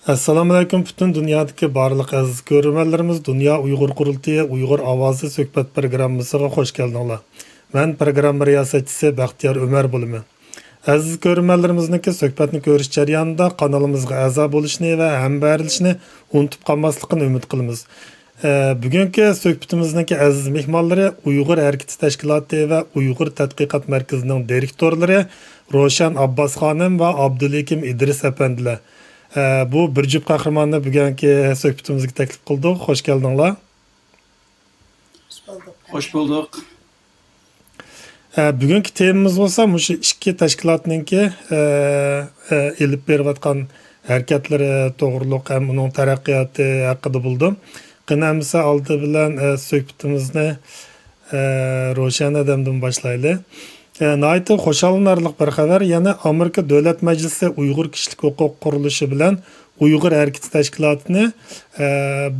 Assalomu alaykum butun dunyodagi barliq aziz ko'ruvchilarimiz, Dunyo Uyg'ur qurultiyi Uyg'ur ovozi suhbat programmasiga xush keldinglar. Men programma riyosatchisi Baxtiyor Umar bo'laman. Aziz ko'ruvchilarimizniki suhbatni ko'rish jarayonida kanalimizga a'zo bo'lishni va hambarilishni unutib qolmaslikni umid qilamiz. Bugungi suhbatimizniki aziz mehmonlari Uyg'ur harakati tashkiloti va Uyg'ur tadqiqot markazining direktorlari Ravshan Abbos xonim va Abdulikim Idris apandilar. Bu bir jup qahramonni bugungi suhbatimizga taklif qildik. Xush keldinglar. Hoş bulduk. Bugungi temamiz bo'lsa, mushu ikki tashkilotninki elib berayotgan harakatlari to'g'riliq ham uning taraqqiyoti haqida bo'ldim. Qanamisa oldi bilan suhbatimizni Ravshan adamdan boshlaylik. Naiti xo'shallanarli bir xabar, yana Amerika Davlat Majlisi Uyg'ur kishilik huquq qurilishi bilan Uyg'ur harakati tashkilotini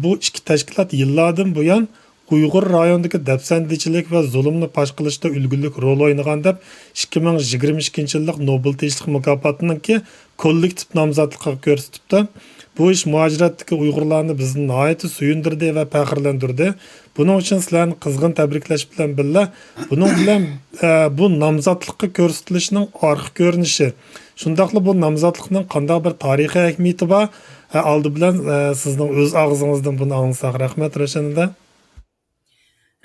bu ikki tashkilot yillardan buyon Uyg'ur rayonidagi dafsandichilik va zulmni fosh qilishda ulgulik rol o'ynagan deb 2022-yillik Nobel tinchlik mukofotininki kollektiv nomzodlikka ko'rsatibdi. Bu ish muhojiratdagi Uyg'urlarni bizni nihoyatda suyundirdi va faxrlantirdi. Buning uchun sizlarni qizg'in tabriklash bilan birga, buning bilan bu nomzodlikka ko'rsatilishining orqa ko'rinishi, shundaqla bu nomzodlikning qanday bir tarixiy ahamiyati bor, oldi bilan sizning o'z og'zingizdan buni anglasak. Rahmat Ravshanada.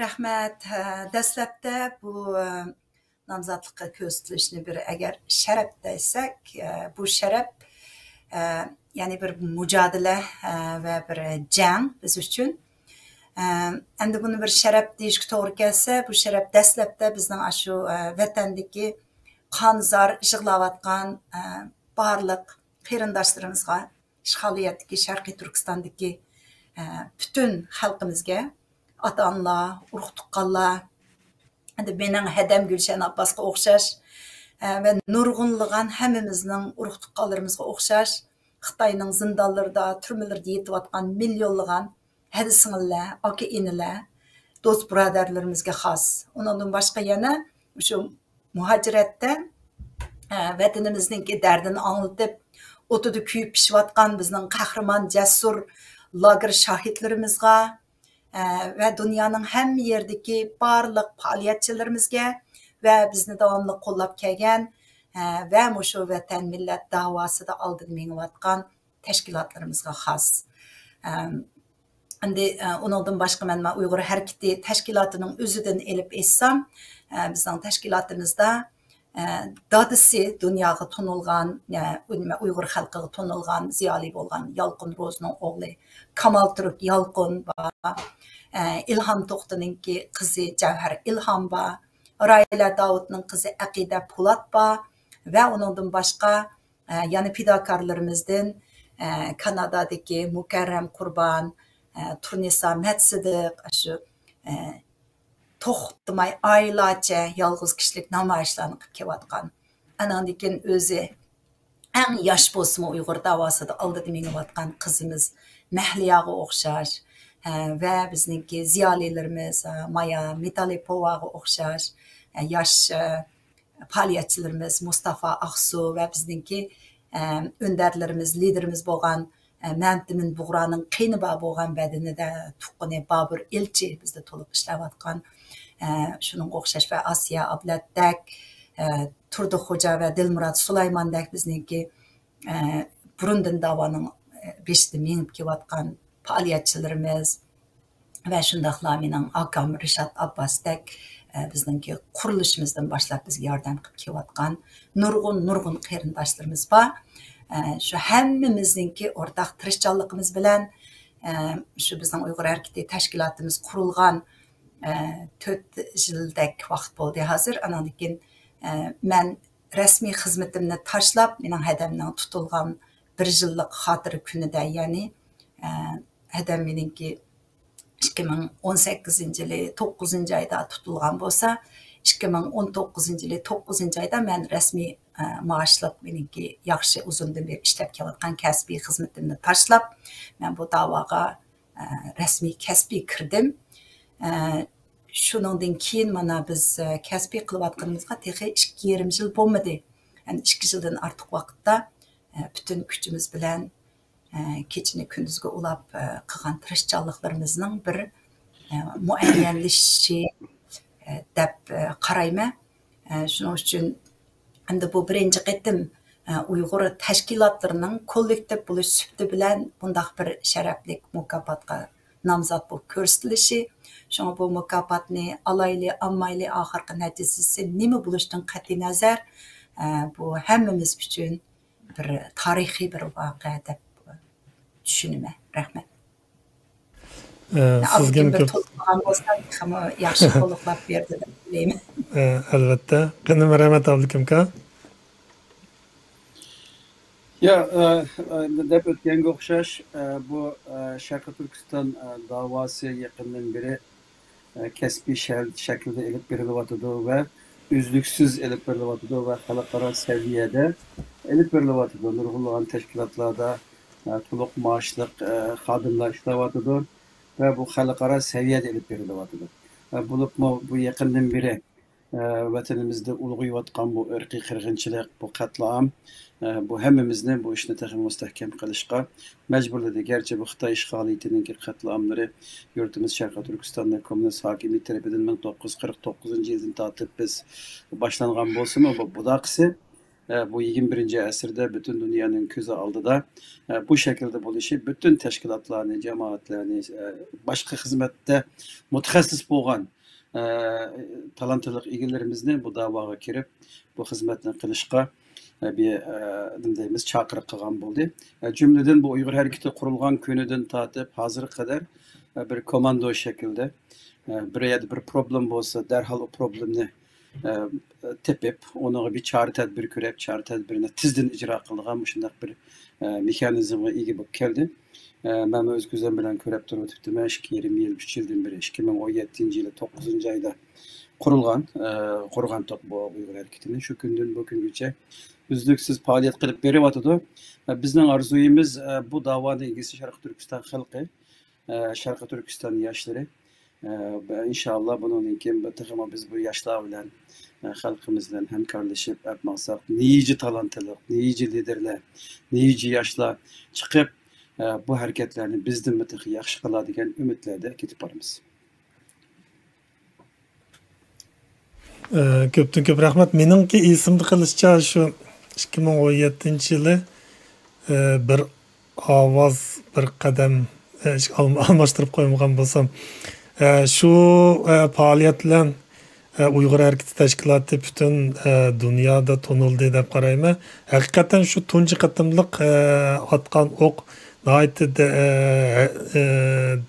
Rahmat. Dastlabda bu nomzodlikka ko'rsatilishni bir agar sharaf desak, bu sharaf ya'ni bir mücadele ve bir jang biz uchun. Endi buni bir sharaf deyishga to'g'ri kelsa, bu sharaf dastlabda bizning shu vatandagi qonzor yig'layotgan barliq qarindoshlarimizga, ishg'oliyatdagi Sharqiy Turkistondagi bütün xalqimizga, ota-onalar, urug' tuqqanlar, endi mening Hadam Gulshan Abbosga o'xshash ve nurg'unlagan hammamizning urug' tuqqanlarimizga o'xshash Xitoyning zindonlarida, turmalarda yetayotgan millionlagan hadi-singillar, aka-inilar, do'st birodarlarimizga xos. Undan boshqa yana shu muhojiratda vatanimizningki dardini anglatib, o'tida kuyib pishayotgan bizning qahramon, jasur lager shohidlarimizga ve dunyoning hamma yerdagi barliq faoliyatchilarimizga ve bizni davomli qo'llab kelgan ve mushu vatan millat davosida oldin mengayotgan tashkilotlarimizga xos. Endi undan boshqa men Uyg'ur harakati tashkilotining o'zidan elib etsam, bizning tashkilotimizda dadisi dunyoga tunilgan, Uyg'ur xalqiga tunilgan ziyoli bo'lgan Yolqin Ro'zning o'g'li Kamal Turk Yolqin va Ilhom To'xtaninki qizi Javhar Ilhom va Rayla Davudning qizi Aqida Po'lat va undan boshqa yana fidokorlarimizdan Kanadadagi Mukarram Qurbon, Turnisa Matsidiq, shu to'xtamay oylarcha yolg'iz kishilik namoyishlarni qilib kelayotgan. Anandikin o'zi eng yosh bo'lsa Uyg'ur davosida oldida mengayotgan qizimiz Mahliyaga o'xshash va bizningki ziyolilarimiz Maya Metalipovaga o'xshash yosh faoliyatchilarimiz Mustafa Aqsu va bizningki önderlerimiz, liderimiz bo'lgan Mantimin Bug'roning qiyni bo'lgan badanida tuqqani Babur Elchi bizda to'liq ishlayotgan, shuning o'xshash va Asiya Ablatdak, Turdi Xo'ja va Dilmurod Sulaymondek bizningki burundan davoning beshida mengib kelayotgan faoliyatchilarimiz va shundoqla mening akam Rishad Abbosdek bizningki qurilishimizdan boshlab bizga yordam qilib kelayotgan nurg'un qarindoshlarimiz bor. Shu hammamizningki o'rtaq tirishchanligimiz bilan shu bizning Uyg'ur harakati tashkilotimiz qurilgan 4 yildak vaqt bo'ldi hozir. Andan keyin men rasmiy xizmatimni tashlab, mening hadamning tutilgan 1 yillik xotira kunida, ya'ni hadam meningki 2018-yili 9-oyda tutilgan bo'lsa, 2019-yili 9-oyda men rasmiy maoshliq meningki yaxshi uzundan beri ishlab kelayotgan kasbiy xizmatimni tashlab, men bu da'voga rasmiy kasbiy kirdim. Shuningdan keyin mana biz kasbiy qilayotganimizga texi 2,5 yil bo'lmadi. Yani 2 yildan ortiq vaqtda bütün kuchimiz bilan kechini kunduzga ulab qilgan tirishchanliklarimizning bir muayyanlashishi deb qarayman. Shuning uchun endi bu birinchi qatim Uyg'ur tashkilotlarının kollektiv bo'lish sifati bilan bundaq bir sharafli mukofotga nomzod bo'lib ko'rsatilishi, shunga bu mukofotni alayli, ammayli oxirgi natijasi nima bo'lishidan qat'iy nazar bu hammamiz uchun bir tarixiy bir voqea deb tushunaman. Rahmat. Sizga bir to'lqin bo'lsam, ham yaxshi qo'llab berdi deb o'ylayman. Albatta. Qani rahmat Abdulikim aka. Ya, deb o'tganga o'xshash bu Sharqi Turkiston davosi yaqindan beri kasbiy shaklda elib berilyotidi va uzluksiz elib berilyotidi va xalqaro saviyada elib berilyotidi. Nurg'unlagan tashkilotlarda to'liq maoshli xodimlar ishlayotidi va bu xalqaro saviyada elib berilyotidi. Bu yaqindan beri vatanimizda ulg'ayotgan bu irqiy qirg'inchilik, bu qatlam bu hammamizni bu ishni texnik mustahkam qilishga majburladi. Gerçi bu Xitoy ishg'oliyatining qatlamlari yurtimiz Sharqi Turkistonda kommunist hokimiyat tarafidan 1949-yildan tortib biz boshlangan bo'lsa-mu, bu budaqisi bu 21-asrda butun dunyoning ko'zi oldida bu shaklda bo'lishi butun tashkilotlarni, jamoatlarni, boshqa xizmatda mutaxassis bo'lgan talantli egalarimizni bu da'voga kirib, bu xizmatni qilishga deymiz chaqiriq qilgan bo'ldi. Jumladan bu Uyg'ur harakati qurilgan kunidan tortib hozirga qadar bir komando shaklda bir problem bo'lsa, darhol o problemni tepib, ona bir chora tadbir ko'rib, chora tadbirini tezdan ijro qilgan shunday bir mexanizmga ega bo'lib keldi. Ben öz gözüm bilen körep durutuptum. 2,5 yıl, 3 yıldan beri 2017-yılı 9. ayda kurulgan top bu Uygur hareketinin şu günden bugünce üzlüksüz faaliyet kılıp beriyotidu. Bizning arzuyimiz bu davada ilgisi Sharqi Turkiston xalqi, Sharqi Turkiston yoshlari. İnşallah bunun keyin biz bu yoshlar bilan xalqimiz bilan hamkorlashib, maqsad nice talantli, nice liderlar, nice yoshlar chiqib bu hareketlerini bizden müthiş yaxshi qiladigan umidlarda ketib boramiz. Ko'pdan ko'p rahmat. Meningki esimda qilishicha shu 2017-yili bir ovoz, bir qadam almashtirib qo'ymagan bo'lsam, shu faoliyat bilan Uyg'ur harakati tashkiloti butun dunyoda tanildi deb qarayman. Haqiqatan shu tunji qatimliq otgan o'q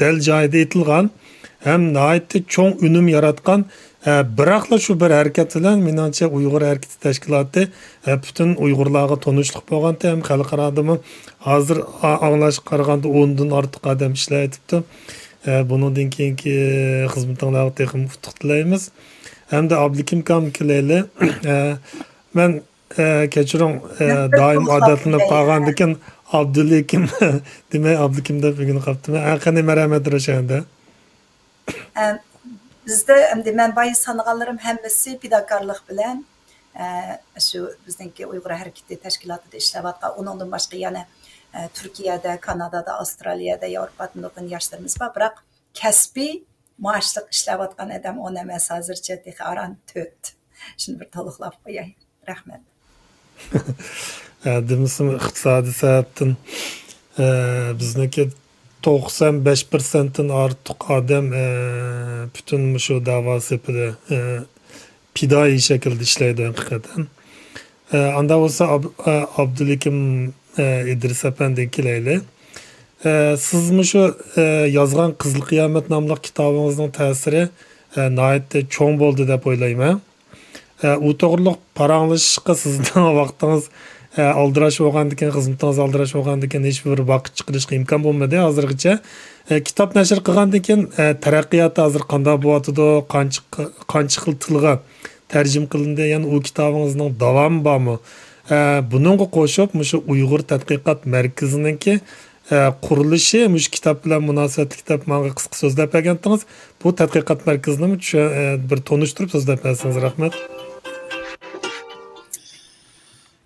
dal joyida etilgan ham nihoyatda cho'ng unum yaratgan biroqla shu bir harakat bilan menimcha Uyg'ur harakati tashkiloti butun Uyg'urlarga tanishlik bo'lgan ham xalqaro hozir anglash qaraganda 10 dan ortiq odam ishlayapti. Bundan keyingi xizmatinglarga texnik utuq tilaymiz. Hamda Abdulikim kamkilayli men kechiring doim odatlanib qolgandikan Abdulikim demay Abdulikim deb bugun qaptimi. Qanday marhamat o'shanda. Bizde endi men boya sanıganlarım hammasi fidokorlik bilan shu bizningki Uyg'ur harakati tashkilotida ishlayotgan, uningdan boshqa yana Turkiyada, Kanadada, Avstraliyada, Yevropada nurg'un yoshlarimiz bor, biroq kasbiy maoshli ishlayotgan odam o'n emas hozircha aran 4. Shuni bir to'liqlab qo'yay. Rahmat. Demişim iqtisodiy sababdan bizniki 95%'dan ortiq odam bütün shu davo sepida pidoyi shaklda ishlaydi haqiqatan. Anda bo'lsa Abdulikim İdris Efendi kelayli. Sizmi shu yozgan Qizil qiyomat nomli kitobingizning ta'siri nihoyatda cho'ng bo'ldi deb o'ylayman. U to'g'riliq paranglashishga sizning vaqtingiz aldirash bo'lgandikan, xizmatingiz aldirash bo'lgandikan hech bir vaqt chiqarishga imkon bo'lmadi hozirgacha. Kitob nashr qilgandan keyin taraqqiyoti hozir qanday bo'yotidi, qancha xil tilga tarjim qilindi, ya'ni u kitobingizning davomi bormi? Buningga qo'shib shu Uyg'ur tadqiqot markazininki qurilishi, shu kitob bilan munosabatli kitob menga qisqa so'zlab bergandingiz. Bu tadqiqot markazini bir tanishtirib so'zlab bersangiz rahmat.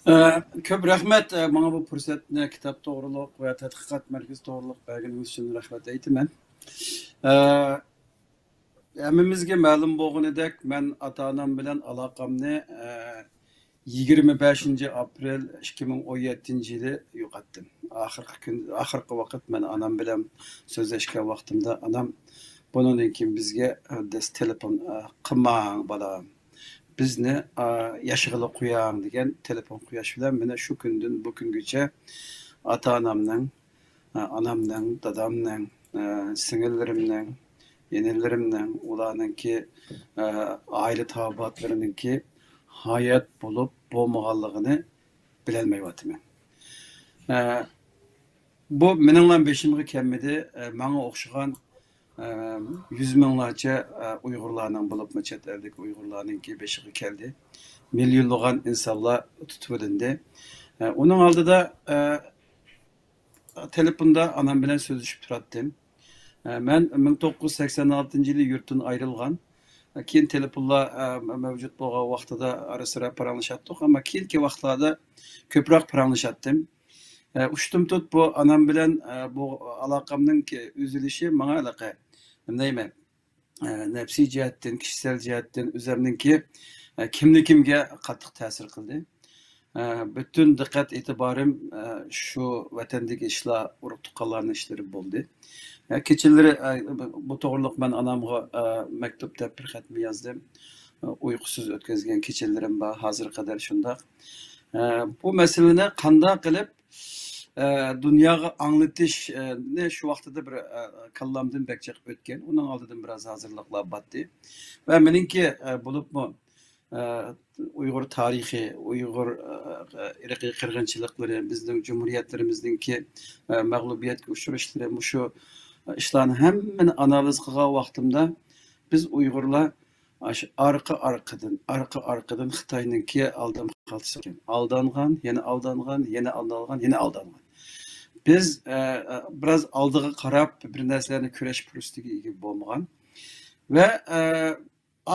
Ko'p rahmat mana bu fursatni kitob to'g'riliq va tadqiqot markazi to'g'riliq berganingiz uchun rahmat aytaman. Hammamizga ma'lum bo'lganidek, men ota-onam bilan aloqamni 25 aprel 2017-yili yo'qotdim. Oxirgi vaqt men onam bilan so'zlashgan vaqtimda onam bundan keyin bizga telefon qilmang bolam. Bizni yashig'ili qo'yang degan telefon qo'yash bilan meni shu kundan bu kungacha ota-onamning, onamning, dadamning, singillarimning, yenilerimning, ularninki aile tabiatlarininki hayat bulup bo'lmaganligini bilolmayapman. Bu meningla beşimga kelmedi. Manga o'xshagan 100 minglarcha Uyg'urlarning bo'libmi chet eldagi Uyg'urlarninki beshiga keldi. Milyonlagan insonlar tutib olindi. Uning oldida telefonda onam bilan so'zlashib turardim. Men 1986-yili yurtdan ayrilgan. Keyin telefonlar mavjud bo'lgan vaqtida ara-sira paranglashdik, ammo keyingi vaqtlarda ko'proq paranglashdim. Ushtum tut bu onam bilan bu aloqamning uzilishi menga aloqa nima nafsiy jihatdan, kishisel jihatdan o'zimninki kimligimga qattiq ta'sir qildi. Bütün diqqat e'tiborim shu vatandagi ishlar, urug' tuqqanlarning ishlari bo'ldi. Kechalari bu to'g'riliq men onamga maktubda bir xatmi yozdim. Uyqusiz o'tkazgan kechalarim bor, hozir qadar shundoq. Bu masalani qanday qilib dunyoga anglatish ne shu vaqtida bir kallamdan bekchiq o'tgan. Uning oldidan biroz hozirliklar batdi. Va meningki bo'libmi Uyg'ur tarixi, Uyg'ur irqiy qirg'inchiliklari, bizning jumhuriyatlarimizningki mag'lubiyatga uchrashlari, shu ishlarni hammani analiz qilgan vaqtimda biz Uyg'urlar arqa-arqadan Xitoyninki aldam qaltisan. Aldangan, yana aldangan, yana aldangan, yana aldangan. Biz biroz oldiga qarab bir narsalarni ko'rish fursatiga ega bo'lmagan va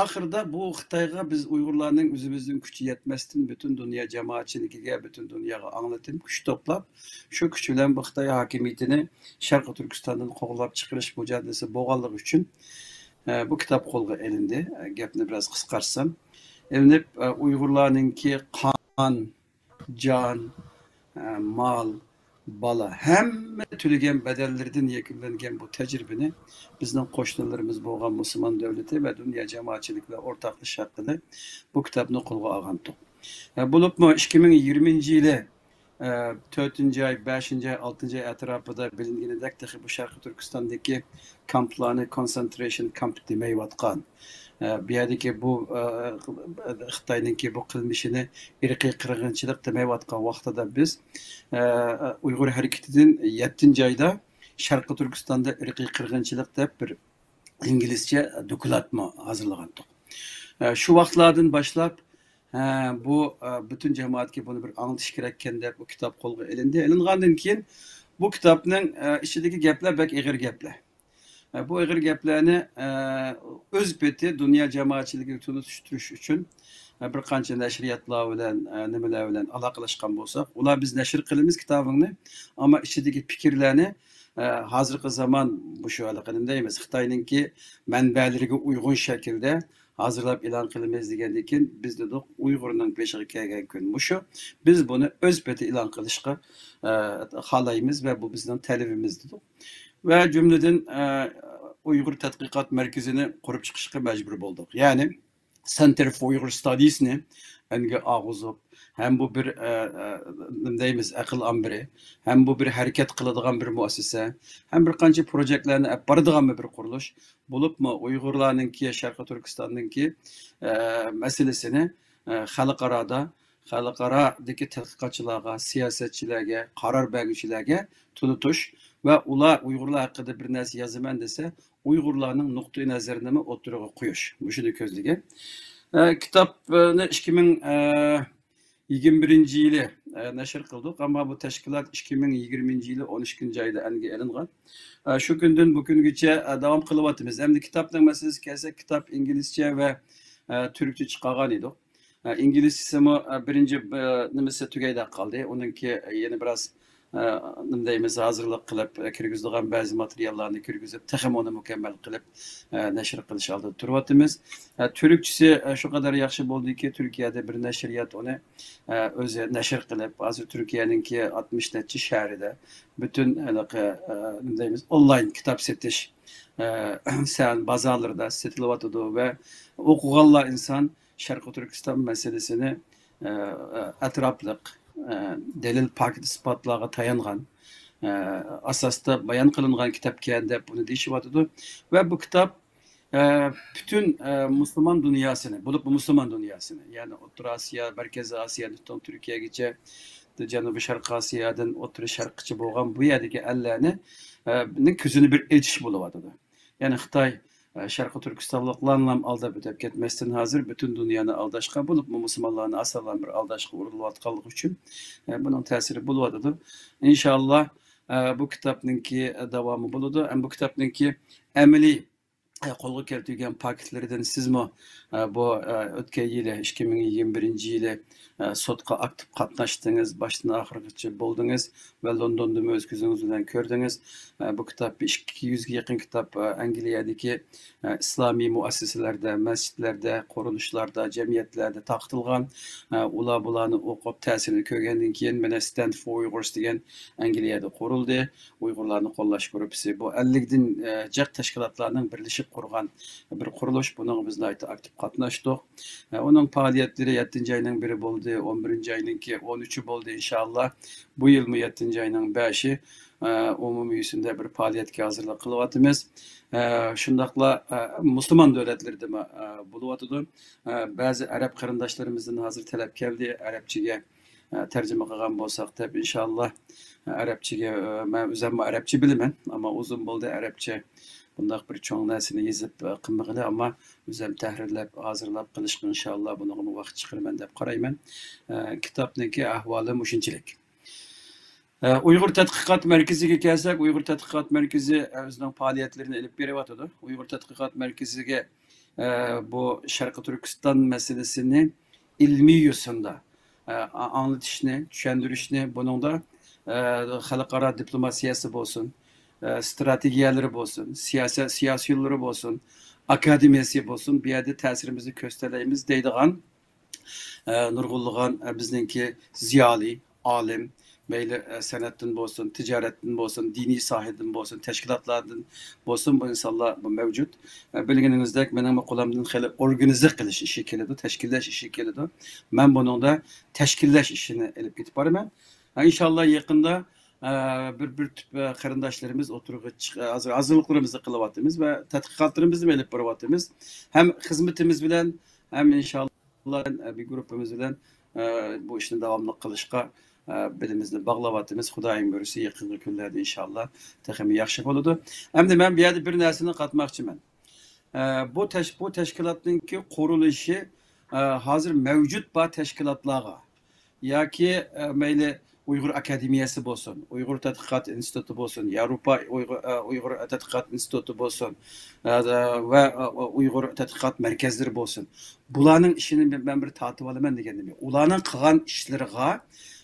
oxirida bu Xitoyga biz Uyg'urlarning o'zimizning kuchi yetmasdan butun dunyo jamoatchiligiga, butun dunyoga anglatib, kuch to'plab, shu kuch bilan bu Xitoy hokimiyatini Sharqi Turkistondan qo'g'lab chiqarish mujadilasi bo'lganligi uchun bu kitob qo'lga olindi. Gapni biroz qisqartsam, elinib Uyg'urlarningki qon, jon, mal, bala hamma to'lagan badallardan yakunlangan bu tajribani bizning qo'shnilarimiz bo'lgan musulmon davlati va dunyo jamoatchiliklar o'rtoqlash haqida bu kitobni qo'lga olgandik. Bo'libmi 2020-yili 4-ay, 5-ay, 6-ay atrofida bilinganidek bu Sharqi Turkistondagi kamplarni concentration camp demayotgan. Bu yerdagi bu Xitoyninki bu qilmishini irqiy qirg'inchilik demayotgan vaqtida biz Uyg'ur harakatidan 7-ayda Sharqi Turkistonda irqiy qirg'inchilik deb bir inglizcha dokladma hazırlagandik. Shu vaqtlardan boshlab bu bütün jamoatga buni bir anglatish kerakkan deb bu kitob qo'lga olindi. Olingandan keyin bu kitobning ichidagi gaplar bak ig'ir gaplar. Bu ig'ir gaplarni o'z beti dunyo jamoatchiligiga tunishtirish uchun bir qancha nashriyatlar bilan nimalar bilan aloqalashgan bo'lsak, ular biz nashr qilamiz kitobingni, ammo ichidagi fikrlarni hozirgi zamon bu shu aloqani deymiz. Xitoyninki manbalariga uyg'un shaklda hazırlab e'lon qilamiz degandan keyin biz dedik Uyg'urning peshiga kelgan kun shu. Biz buni o'z beti e'lon qilishga xohlaymiz va bu bizning talabimiz dedik. Ve cümleden Uyghur Tadqiqot Merkezi'ni kurup çıkışga mecbur bulduk. Yani Center for Uyghur Studies'ni önge ağızıp, hem bu bir deyimiz akıl ambiri, hem bu bir hareket kıladigan bir muassese, hem bir qancha projektlarni olib boradigan bir qurilish bulup mu Uyg'urlarninki, Sharqi Turkistonninki meselesini xalqaradagi tadqiqotchilarga, siyosatchilarga, qaror beruvchilarga tunutish ve ular Uyg'urlar haqida bir narsa yozaman desa, Uyg'urlarning nuqtai nazarini o'ttirig'i qo'yish. Shuni ko'zlagan. Kitobni 2021-yili nashr qildik, ammo bu tashkilot 2020-yili 13-oyda anga elingan. Shu kundan bu kungacha davom qilyapmiz. Endi kitobning masalasi kelsa, kitob inglizcha va turkcha chiqargan edik. İngilizcesi mi birinci nimesi tügeyde kaldı. Onunki yeni biraz nima deymiz hazırlık qilib kirgizilgan ba'zi materiallarni kirgizib texim onu mükemmel qilib nashr qilish oldida turyapmiz. Türkçesi şu kadar yaxshi bo'ldiki Türkiye'de bir nashriyat onu o'zi nashr qilib hozir Türkiye'ninki 60 necha shahrida bütün nima deymiz online kitap setish sen bazarlarda setilyapti ve o'qiganlar inson Sharqiy Turkiston meselesini atrofliq delil paket isbotlarga tayangan asosda bayon qilingan kitapken deb buni deyishyapti ve bu kitap bütün Müslüman dünyasını, bulup bu Müslüman dünyasını, yani Orta Asya, Merkezi Asya'dan Türkiye'gacha, Janubiy Sharq Asya'dan O'rta Sharqgacha bo'lgan bu yerdagi ellarni ko'zini bir etish bo'lyapti. Yani Xitoy Sharqiy Turkistonliklarni ham aldab o'tib ketmasdan hozir butun dunyoni aldashga bo'lib, musulmonlarni asosan bir aldashga urilayotganligi uchun buning ta'siri bo'lyapti. İnşallah bu kitobninki davomi bo'ladi. Bu kitobninki amaliy qo'lga keltirilgan paketlardan sizmi bu o'tgan yili 2021 yili sotqa aktiv qatnashdingiz, başdan oxirigacha bo'ldingiz ve Londonda o'z ko'zingiz bilan ko'rdingiz. Bu kitap 200 ga yaqin kitap Angliyadagi islomiy muassasalarda, masjidlarda, qurilishlarda, jamiyatlarda taqtilgan. Ular bularni o'qib ta'sirini ko'rgandan keyin mana Stand for Uyghurs degan Angliyada qurildi. Uyg'urlarni qo'llash guruhi bu 50 dan jiq tashkilotlarning birlashib qurgan bir qurilish. Buning biz aktiv qatnashdik. Onun faoliyatları 7. ayının biri bo'ldi, 11. ayınınki 13'ü bo'ldi inşallah. Bu yıl mı 7. ayının 5'i umumiy yüzünde bir faaliyetga hazırlık kılıvatımız. Şundakla Müslüman devletlerinde mi buluvatıdı. Bazı Arap karındaşlarımızın hazır talep geldi. Arapçıya tercüme kılgan bolsak da inşallah Arapçıya ben üzerime Arapçı bilmem ama uzun bo'ldi Arapça. Bundaq bir çoğun narsani yezib qilmag'ili ama o'zim tahrirlab hozirlab qilishga inshaalloh buni vaqt chiqaraman deb qarayman. Kitobniki ahvoli mushunchalik. Uyg'ur tadqiqot markaziga kelsak, Uyg'ur tadqiqot markazi o'zining faoliyatlarini olib beryapti. Uyg'ur tadqiqot markaziga bu Sharqiy Turkiston meselesini ilmiy yo'sinda anlatishni, tushuntirishni, buningda xalqaro diplomasiyasi bo'lsin, stratejiyaları olsun, siyasi yolları olsun, akademiyasi olsun, bir yerde tesirimizi göstereyimiz deydiğen nurgulluğun bizninki ziyali, alim, meyli sanatın olsun, ticaretin olsun, dini sahiden olsun, teşkilatlardan olsun bu insanlar bu mevcut. Bilginizde benim okulamdan hele organize kılış işi keledi, teşkilleş işi keledi. Ben bunun da teşkilleş işini elip gidip varım. İnşallah yakında bir tüp qarindoshlarimiz o'tirg'ich hazırlıklarımızı qılıvatımız ve tadqiqotlarimizni elib boryapmiz. Hem xizmatimiz bilan hem inşallah bir grupimiz bilan bu ishni davomli qilishga bilimizni bog'layapmiz. Xudoyim ko'rsa yaqingi kunlarda inshaalloh texmi yaxshi bo'ladi. Endi men bu yerda bir narsani qatmoqchiman. Bu tashkilotninki qurilishi hozir mavjud bor tashkilotlarga yoki mayli Uyghur Akademiyası olsun, Uyghur Tadqiqot İnstitutu olsun, Avrupa Uyghur Tadqiqot İnstitutu olsun ve Uyghur Tadqiqot merkezleri olsun. Bularning işini ben bir tatib olaman degandim. Ularning qilgan ishlariga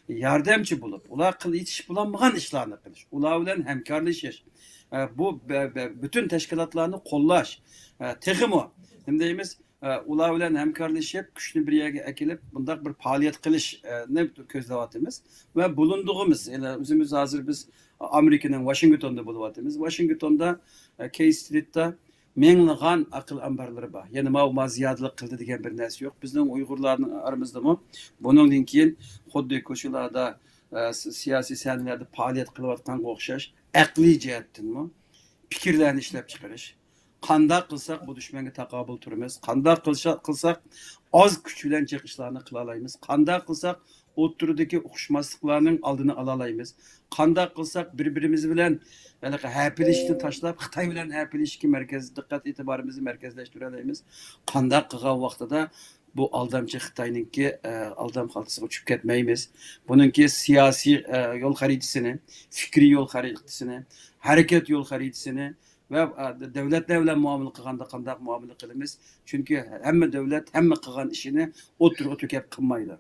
yordamchi bo'lib, ular yetish bulanmagan ishlarni qilish, ular bilan hamkorlashish, bu bütün tashkilotlarni qo'llash, texmo, nima deymiz? Ular bilan hamkorlashib, kuchni bir yerga akilib, bundaq bir faoliyat qilishni ko'zlayapmiz ve bulunduğumuz, o'zimiz hozir biz Amerikaning Washingtonda bo'lyapmiz. Washingtonda K Street'da minglagan aql ambarlari bor. Ya'ni ma ziyodalik qildi degan bir narsa yo'q. Bizning Uyg'urlarning oramizdami? Buningdan keyin xuddi ko'chalarda siyosiy sahnlarda faoliyat qilayotganga o'xshash aqliy jihatdanmi fikrlarni ishlab chiqarish. Qanday qilsak bu düşmanga taqobil turamiz. Qanday qilsak az kuch bilan chiqishlarni qila olamiz. Qanday qilsak o'rturdagi o'xshmasliklarning oldini ola olamiz. Qanday qilsak bir-birimiz bilan hapilishni tashlab Xitoy bilan hapilishga markaz diqqat e'tiborimizni markazlashtira olamiz. Qanday qilgan vaqtida bu aldamchi Xitoyninki aldam xaltasiga tushib ketmaymiz. Buningki siyosiy yo'l xaritasini, fikriy yo'l xaritasini, harakat yo'l xaritasini ve devletler bilen muamele kılganda qanday muamele qilamiz. Çünkü hamma devlet hamma qilgan işini oturup tökep qilmaydi.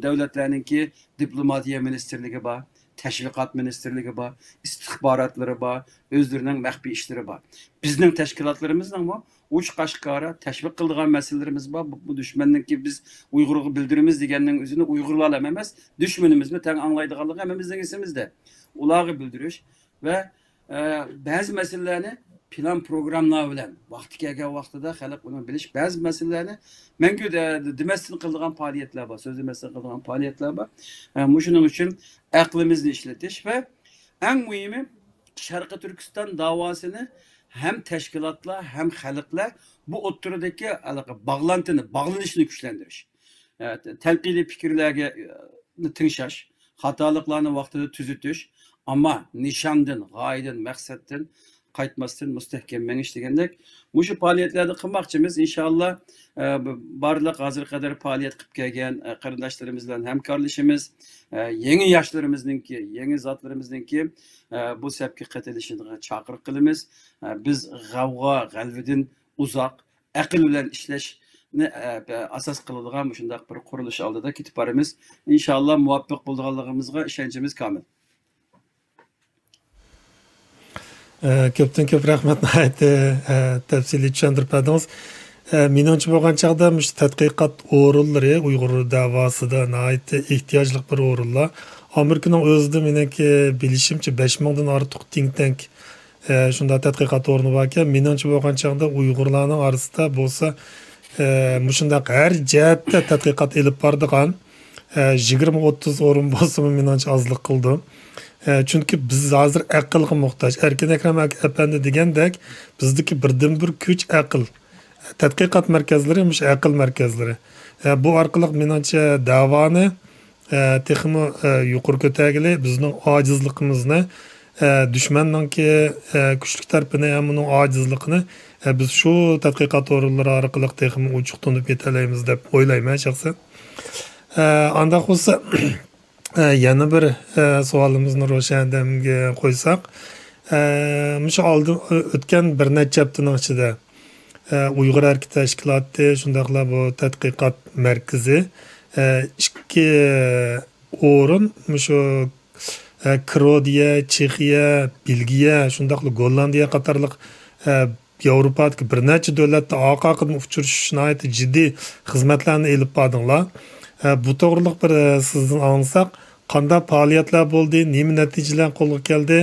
Devletlerninki diplomatiya ministerligi bor, teşviqat ministerligi bor, istihbaratları bor, özlerinin maxfiy işleri bor. Bizning tashkilotlarimizning uch qashqara teşviq qildigan masalalarimiz bor. Bu düşmanninki biz Uyg'urga bildirimiz deganning o'zini Uyg'urlar emas, düşmanimizni teng anglaydiganligi hammamizning esimizde. Ularga bildirish ve bazı meselelerni plan programlar bilen vakti kelgan vaqtida xalq uni bilish, bazı meselelerni mengu demesini qildigan faaliyetler var, söz demesini qildigan faaliyetler var. Shuning uchun aqlimizni ishlatish ve en muhimi Sharqi Turkiston davosini hem teşkilatlar hem xalqlar bu o'rtadagi bağlanışını güçlendirish. Telqili fikirlerge tingshash, hatalıklarını vaqtida tuzitish, ama nişandın, gayedin, maksatdın qaytmasdan mustahkamlanish degandek mushu faoliyatlarni qilmoqchimiz. İnşallah barliq hozir qadar faoliyat qilib kelgan qarindoshlarimiz bilan hamkorlashimiz, yangi yoshlarimizningki, yangi zotlarimizningki bu sapga qatilishini chaqiriq qilamiz. Biz g'avg'o, g'alvidan uzoq, aql bilan ishlashni asos qiladigan shunday bir qurilish oldida ketib boramiz. İnşallah muvaffaq bo'lganligimizga ishonchimiz komil. Köpten köp rahmat tafsili tushuntirib berdingiz. Menimcha bo'lgan chaqda mush tadqiqot o'rinlari Uyg'ur davosida nihoyatda ehtiyojli bir o'rinlar. Amerikaning o'zida meniki bilishimcha 5000 dan ortiq think tank shunday tadqiqot o'rni bor ekan. Menimcha bo'lgan chaqda Uyg'urlarning orasida bo'lsa mushundaq har jihatda tadqiqot ilib bordigan 20-30 o'rin bo'lsa menimcha ozlik qildi. Çünkü biz hozir aqlga muhtoj. Erkin Akram Efendi degandek bizdeki birdan bir kuch aql. Tadqiqot markazlari mush aql markazlari. Bu orqali menimcha davoni texmo yuqori ko'targili bizning ojizligimizni, dushmanningki kuchli tarafini ham uning ojizligini biz shu tadqiqot o'rinlari orqali texmo uchuq tunib yetalaymiz deb o'ylayman shaxsan. Anda bo'lsa yana bir savolimizni ro'shandamga qo'ysak, mushu oldin o'tgan bir necha haftaning ichida Uyg'ur Erki Tashkiloti shundaqla bu tadqiqot markazi ikki o'rin mushu Krodiya, Chexiya, Belgiya, shundaqla Gollandiya qatorliq Yevropadagi bir necha davlatda oqaqida uchrashishni jiddiy xizmatlarni elib bordinglar. Bu to'g'riliq bir sizdan olsak, qanday faoliyatlar bo'ldi, nima natijalar qo'lga keldi?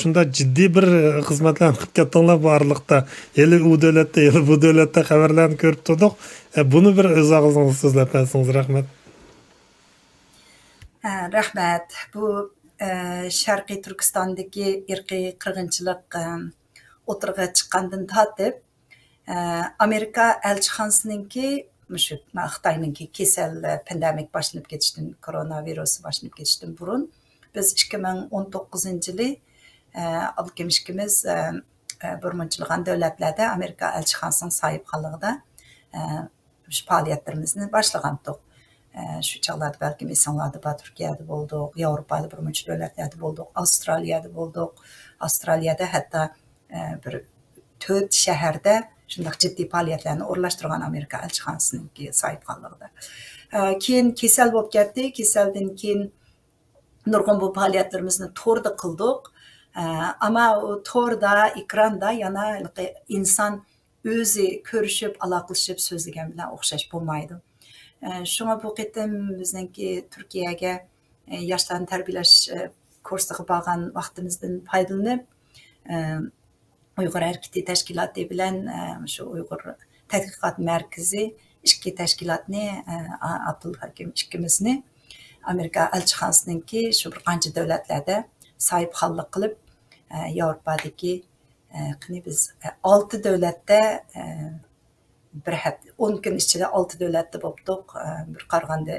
Shunda jiddiy bir xizmatlarni qilib ketdinglar bu oraliqda. Yili u davlatda, yili bu davlatda xabarlarni ko'rib turdik. Buni bir o'z og'zingizdan so'zlab bersangiz rahmat. Rahmat. Bu Sharqiy Turkistondagi irqiy qirg'inchilik o'tirg'a chiqqandan tortib Amerika elchixonasiningki mushu Xitoyninki kasal pandemik boshlanib ketishdan, koronavirus boshlanib ketishdan burun biz 2019-yili abdukimishkimiz bir munchilg'an davlatlarda Amerika elchixonasining sohibxonligida shu faoliyatlarimizni boshlagan edik. Shu chog'larda balki esinglarda bor, Turkiyada bo'ldik, Yevropada bir muncha davlatlarda bo'ldik, Avstraliyada bo'ldik. Avstraliyada hatto bir 4 shaharda shunday jiddiy faoliyatlarni o'rlashtirgan Amerika elchixonasininki sohibxonligida. Keyin kasal bo'lib ketdi. Kasaldan keyin nurg'un bu faoliyatlarimizni to'rda qildik. Ama o to'rda, ekranda yana inson o'zi ko'rishib, aloqalashib so'zlagan bilan o'xshash bo'lmaydi. Shunga bu qitim bizningki Turkiyaga yoshlarni tarbiyalash kursiga borgan vaqtimizdan foydalanib Uyg'ur Erki Tashkiloti bilan shu Uyg'ur tadqiqot markazi ikki tashkilotni Abdulhakim ikkimizni Amerika elchixonasiningki shu bir qancha davlatlarda sohibxonlik qilib Yevropadagi biz 6 davlatda bir hafta 10 kun ichida 6 davlatda bo'ldik. Bir qaraganda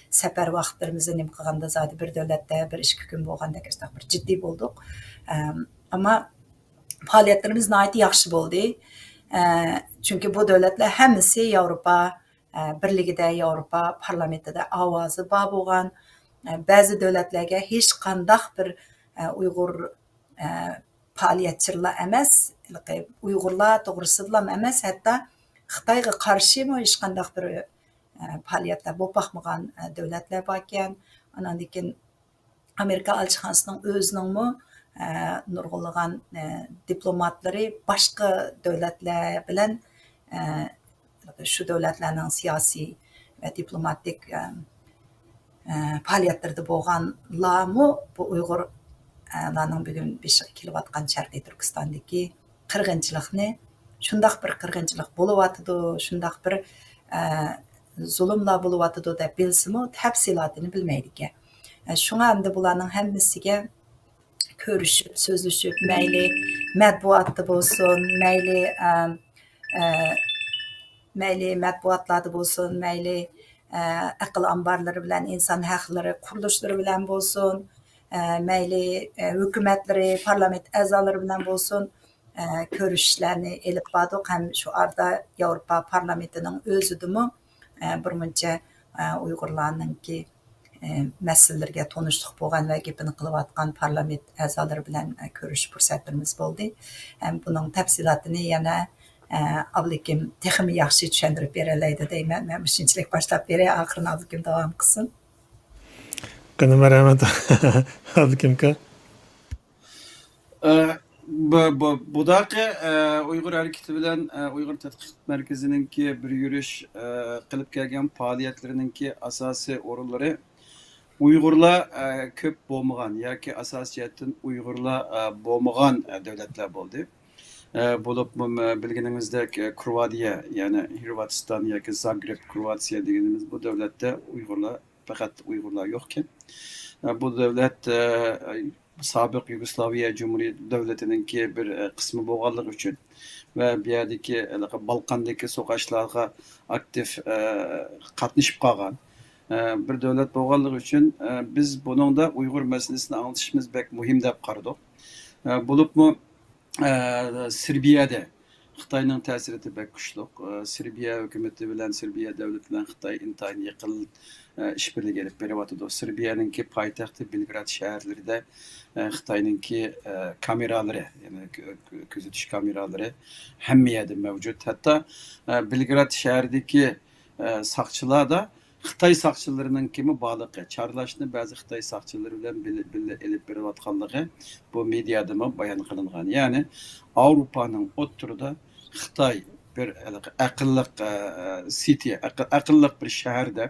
safar vaqtlarimizni nim qilganda zodi bir davlatda bir 2 kun bo'lganda bir jiddiy bo'ldik. Ama faoliyatlarimiz nihoyat yaxshi bo'ldi. Chunki bu davlatlar hammasi Yevropa birligida, Yevropa parlamentida ovozi bor bo'lgan. Ba'zi davlatlarga hech qanday bir Uyg'ur faoliyatchilar emas, Uyg'urlar to'g'risida emas, hatto Xitoyga qarshi hech qanday bir faoliyatlar bo'lib boqmagan davlatlar bor ekan. Andan keyin Amerika elchixonasining o'zining nurg'unlagan diplomatlari boshqa davlatlar bilan shu davlatlarning siyosiy va diplomatik faoliyatlarida bo'lganlarmi bu Uyg'urlarning bugun beshiga kelayotgan Sharqiy Turkistondagi qirg'inchilikni shundoq bir qirg'inchilik bo'lyotidi, shundoq bir zulmlar bo'lyotidi deb bilsimi, tafsilotini bilmaydi ekan. Shunga endi bularning hammasiga ko'rishib, so'zlashib, mayli matbuotda bo'lsin, mayli matbuotlarda bo'lsin, mayli aql omborlari bilan, inson haqlari qurilishlari bilan bo'lsin, mayli hukumatlari, parlament a'zolari bilan bo'lsin, ko'rishishlarni elib bordik. Ham shu arada Yevropa parlamentining o'zidimi birmuncha Uyg'urlarninki masalalarga tanishlik bo'lgan va gapini qilayotgan parlament a'zolari bilan ko'rish fursatimiz bo'ldi. Buning tafsilotini yana Abdukim texmi yaxshi tushuntirib beralaydi deyman. Men shunchalik boshlab beray, oxirini Abdukim davom qilsin. Qanday rahmat Abdukimka. Budaqa Uyg'ur harakati bilan Uyg'ur tadqiqot markazininki bir yurish qilib kelgan faoliyatlarininki asosiy o'rinlari Uyg'urlar ko'p bo'lmagan yoki asosiyatdan Uyg'urlar bo'lmagan davlatlar bo'ldi. Bo'lib bilganingizdek Kroatiya, ya'ni Xorvatiston yoki Zagreb, Kroatiya deganimiz bu davlatda Uyg'urlar, faqat Uyg'urlar yo'q ekan. Bu davlat sobiq Yugoslaviya Cumhuriyet davlatininki bir qismi bo'lganligi uchun va bu yerdagi Balqandagi so'qashlarga aktiv qatnashib qolgan bir davlat bo'lganligi uchun biz buningda Uyg'ur masalasini anglashimiz bek muhim deb qaradik. Bo'libmi Serbiyada Xitoyning ta'siri bek kuchli. Serbiya hukumati bilan Serbiya davlati bilan Xitoy intayin yaqin ishbirligi olib beryapti. Serbiyaninki poytaxti Belgrad shaharlarida Xitoyninki kameralari, ya'ni kuzatish kameralari hamma yerda mavjud. Hatto Belgrad shahridagi saqchilarda Xitoy saqchilarining kimi baliqi, charlashni ba'zi Xitoy saqchilari bilan birga elib berayotganligi bu mediada bayon qilingan. Ya'ni Avropaning o'ttirida Xitoy bir aqlliq city, aqlliq bir shaharda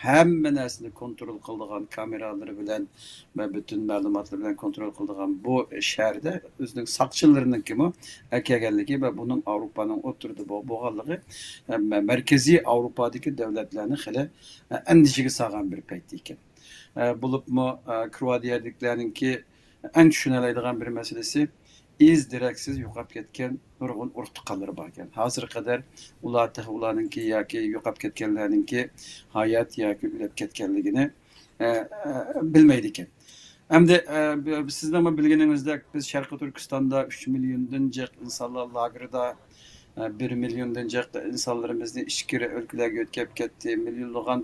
hamma narsani kontrol qiladigan kameralari bilan va butun ma'lumotlar bilan kontrol qiladigan bu shaharda o'zining saqchilarining kimi kelganligi va buning Avropaning o'ttirida bo'lganligi markaziy Avropadagi davlatlarni xili andishiga solgan bir payt ekan. Bo'libmi Kroatiyadagilarninki eng tushuniladigan bir masalasi iz deraksiz yo'qolib ketgan nurg'un urug' tuqqanlari bor ekan. Hozirga qadar ularninki yoki yo'qolib ketganlarninki hayot yoki o'lib ketganligini bilmaydi ekan. Hamda sizning bilganingizdek biz Sharqiy Turkistonda 3 milliondan jiq insonlar lagerida 1 milliondan jiq insonlarimizni ichkari o'lkalarga o'tkazib ketdi. Millionlagan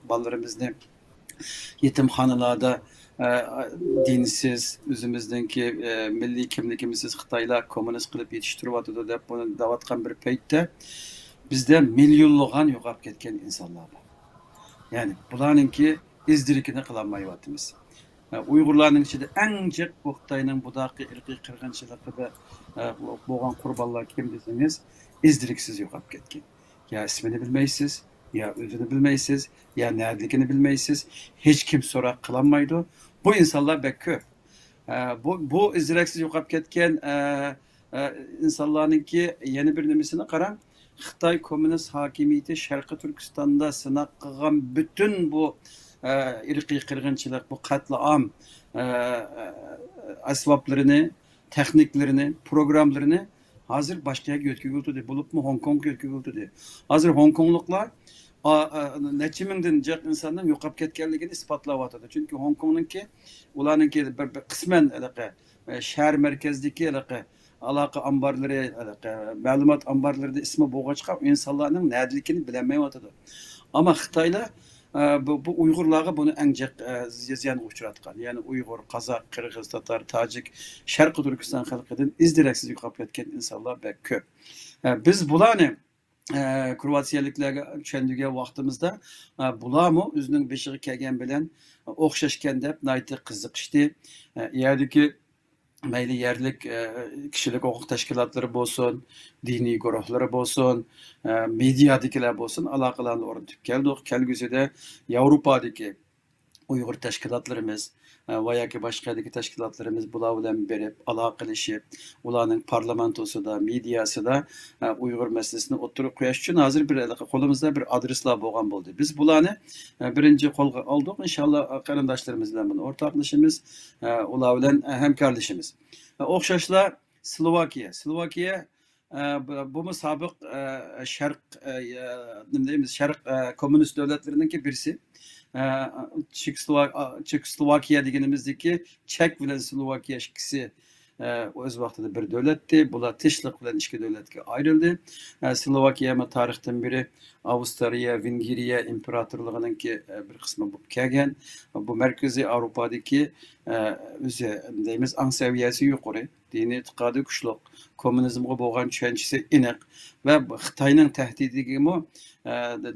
bolalarimizni yetimxonalarda dinsiz, o'zimizningki milliy kimligimizsiz Xitoylar kommunist qilib yetishtiryapti deb buni davatgan bir paytda bizda millionlagan yo'qolib ketgan insonlar bor. Ya'ni bularninki izdirikini qilolmayapmiz. Uyg'urlarning ichida eng jiq bu Xitoyning budaqi irqiy qirg'inchiligida bo'lgan qurbonlar kim desangiz, izdiriksiz yo'qolib ketgan. Ya ismini bilmaysiz, ya o'zini bilmaysiz, ya neredeligini bilmaysiz, hech kim so'roq qilolmaydi. Bu insonlar bek ko'p. Bu izdiriksiz yo'qolib ketgan insonlarninki yana bir nimasini qarang. Xitoy kommunist hokimiyati Sharqiy Turkistonda sinab qilgan bütün bu irqiy qirg'inchilik, bu qatliam asboblarini, texniklarini, programlarini hozir boshqa yerga o'tkazildi. Bo'libmi Hong Kongga o'tkazildi. Hozir Hong Kongliklar necha mingdan jiq insonning yo'qolib ketganligini isbotlayapti. Chunki Hong Kongningki ularninki bir qisman shahar markazidagi aloqa omborlari, ma'lumot omborlarida ismi bo'lg'achqa insonlarning nadaligini bilmayapti. Ammo Xitoylar bu Uyg'urlarga buni eng jiq ziyan uchratgan. Ya'ni Uyg'ur, Qozoq, Qirg'iz, Tatar, Tojik, Sharqi Turkiston xalqidan izdiraksiz yo'qolib ketgan insonlar bek ko'p. Biz bularni Kroatiyaliklarga tushundirgan vaqtimizda bularmi o'zining beshiga kelgan bilan o'xshashgan deb nayta qiziqishdi. Yerdagi mayli yerlik kishilik huquq tashkilotlari bo'lsin, diniy guruhlari bo'lsin, mediadagilar bo'lsin, aloqalarni o'rnatib keldik. Kelgusida Yevropadagi Uyg'ur tashkilotlarimiz va yoki boshqadagi tashkilotlarimiz bular bilan berib aloqalashib, ularning parlamentosida, mediasida Uyg'ur masalasini o'ttirib qo'yish uchun hozir qo'limizda bir adreslar bo'lgan bo'ldi. Biz bularni birinchi qo'lga oldik. Inshaalloh qarindoshlarimiz bilan buni o'rtoqlashimiz, ular bilan hamkorlashimiz. O'xshashlar Slovakiya bu sobiq sharq nima deymiz, sharq kommunist davlatlarininki birisi. Çekoslovakiya deganimizdeki Çek bilan Slovakiya ikkisi o'z vaqtida bir davlatdi. Bular tinchlik bilan ikki davlatga ayrildi. Slovakiya tarixdan beri Avstriya, Vengriya imperatorligininki bir qismi bo'lib kelgan. Bu Markaziy Avropadagi o'zi deymiz ang saviyasi yuqori, diniy e'tiqodi kuchli, kommunizmga bo'lgan tushunchasi aniq va Xitoyning tahdidiga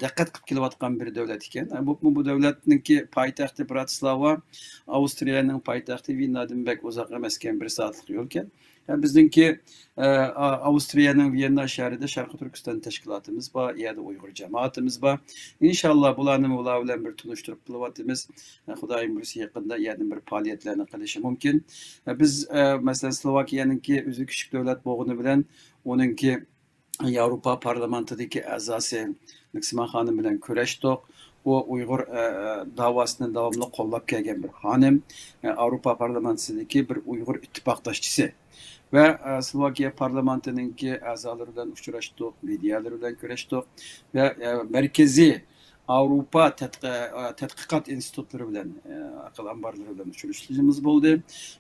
diqqat qilib kelayotgan bir davlat ekan. Bu davlatninki poytaxti Bratislava, Avstriyaning poytaxti Viennadan bek uzoq emas ekan, 1 soatlik yo'l ekan. Bizningki Avstriyaning Vienna shahrida Sharqi Turkiston tashkilotimiz bor, yerda Uyg'ur jamoatimiz bor. Inshaalloh bularni ular bilan bir tunishtirib qilyapmiz. Xudoyim bilsa yaqinda yana bir faoliyatlarni qilishi mumkin. Biz masalan Slovakiyaninki o'zi kichik davlat bo'lgani bilan uninki Yevropa parlamentidagi a'zosi Niksima xonim bilan kurashdik. O Uyg'ur davosini davomli qo'llab kelgan bir xonim, Avropa parlamentidagi bir Uyg'ur ittifoqdoshchisi. Ve Slovakiya parlamentininki a'zolari bilan uchrashdik, medialar bilan kurashdik ve Merkezi Avrupa tadqiqot institutlari bilan aql ambarlari bilan uchrashishimiz bo'ldi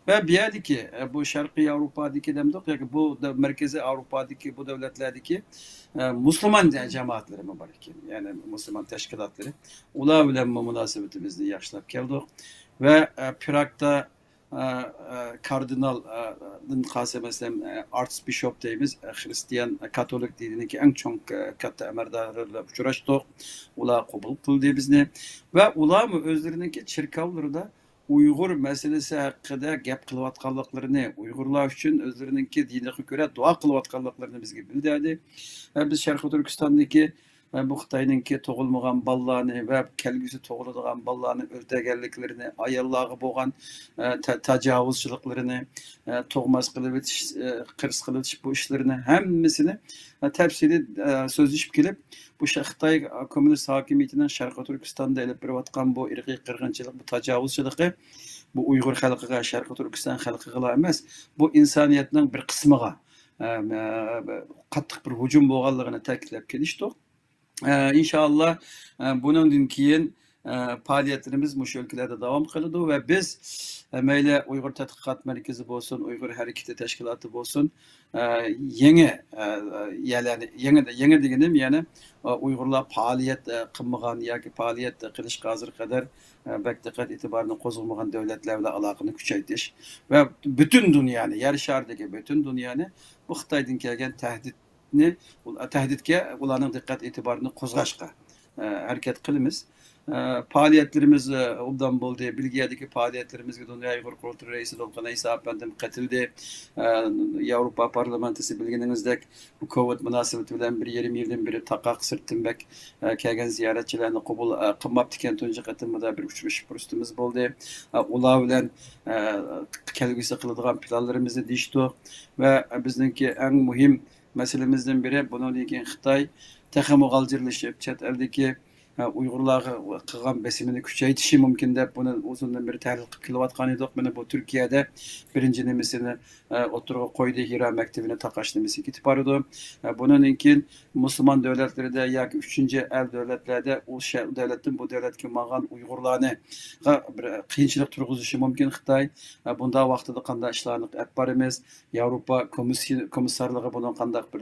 va bu yerdagi bu Sharqiy Yevropadagi demdik yoki bu Markaziy Avropadagi bu davlatlardagi musulmon jamoatlari bor ekan, ya'ni musulmon tashkilotlari, ular bilan munosabatimizni yaxshilab keldik ve Pragda kardinal qasamesem archbishop deymiz, Hristiyan Katolik dinidagi eng chong katta amaldorlar uchrashdik. Ular qabul qildi bizni va ular o'zlariniki cherkovlarida Uyg'ur masalasi haqida gap qilayotganliklarini, Uyg'urlar uchun o'zlariniki diniga ko'ra duo qilayotganliklarini bizga bildirdi. Biz Sharqi Turkistondagi bu Xitoyninki tug'ilmagan bolalarni va kelgusi tug'iladigan bolalarni o'ldirganliklarini, ayollarga bo'lgan tajovuzchiliklarini, tug'mas qilib o'tish, qirs qilib o'tish bu ishlarini hammasini tafsiliy so'zlashib kelib, bu Xitoy kommunist hokimiyatining Sharqi Turkistonda olib borayotgan bu irqiy qirg'inchilik, bu tajovuzchiligi bu Uyg'ur xalqiga, Sharqi Turkiston xalqiga emas, bu insoniyatning bir qismiga qattiq bir hujum bo'lganligini ta'kidlab kelishdik. İnşallah bundan keyin faaliyetlerimiz bu ülkelerde devam kıldı ve biz meyle Uygur Tədqiqat Merkezi olsun, Uygur Hareketi Teşkilatı olsun, yeni degenim yani Uygurlar faaliyet kılmagan yoki faaliyet kılış hazır kadar bekdikat itibarını kozulmagan devletlerle alakını küçeytiş ve bütün dünyanı, yer şardaki bütün dünyanı bu Xitoydan kelgan tahdidga ularning diqqat e'tiborini qo'zg'ashga harakat qilamiz. Faaliyetlerimiz obdan bo'ldi. Belgiyadagi faaliyetlerimizga Dunyo Uyg'ur qurultoyi raisi Dolqin Isa apandim qatildi. Yevropa parlamentisi bilganingizdek bu Covid munosabati bilan 1,5 yildan beri taqoq sirtinbek kelgan ziyoratchilarni qabul qilmabdi ekan. Tunji qatimda bir uchrashish fursatimiz bo'ldi. Ular bilan kelgusi qiladigan planlarimizni deyishdik va bizningki eng muhim meselemizden biri bunun için Xitoy texmo g'aljirlashib chet eldagi Uyg'urlarga qilgan besimini kuchaytirishi mumkin deb buni uzundan beri tahlil qilib kelayotgan edik. Mana bu Turkiyada birinchi nimasini o'tirg'a qo'ydi, Hira maktabini taqash nimasi ketib bordi. Bundan keyin musulmon davlatlarda yoki 3-el davlatlarda u davlatdan bu davlatga kelgan Uyg'urlarni bir qiyinchilik turg'izishi mumkin Xitoy. Bunda vaqtida qanday ishlarni olib boramiz, Yevropa komissarligi bundan qanday bir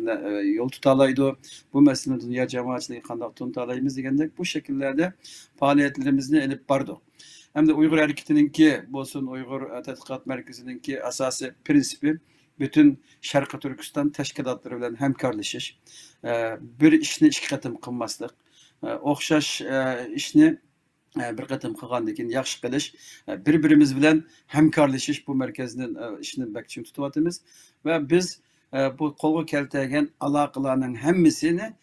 yo'l tuta oladi, bu masalani dunyo jamoatchiligi qanday tuta olamiz degandek bu şekillerde faaliyetlerimizni elip bardık. Hem de Uygur hareketininki bolsun Uygur Tədqiqat Merkezininki asası prinsipi bütün Şarkı Türkistan teşkilatları bilen hemkarlaşış, bir işni iki katım kılmaslık, okşaş işni bir katım kılgandan keyin yaxşı qilish, bir-birimiz bilan hamkorlashish bu merkezning ishini bakchim tutyapmiz ve biz bu qo'lga keltirgan aloqalarning hammasini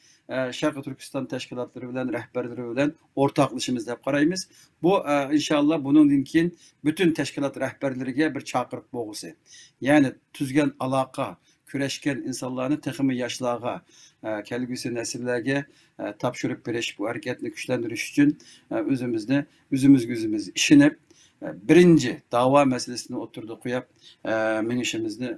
Şarkı Türkistan teşkilatları bilen rehberleri bilen ortaklaşımız deb qaraymiz. Bu inşallah bunun keyin bütün teşkilat rehberleriga bir chaqiriq bo'lg'usi. Yani tuzgan aloqa, kurashgan insonlarni texmi yoshlarga, kelgusi nesillerge tapşırıp berish, bu hareketni kuchlantirish uchun o'zimiz ishinib, birinci dava meselesini oturdu qo'yib, minishimizni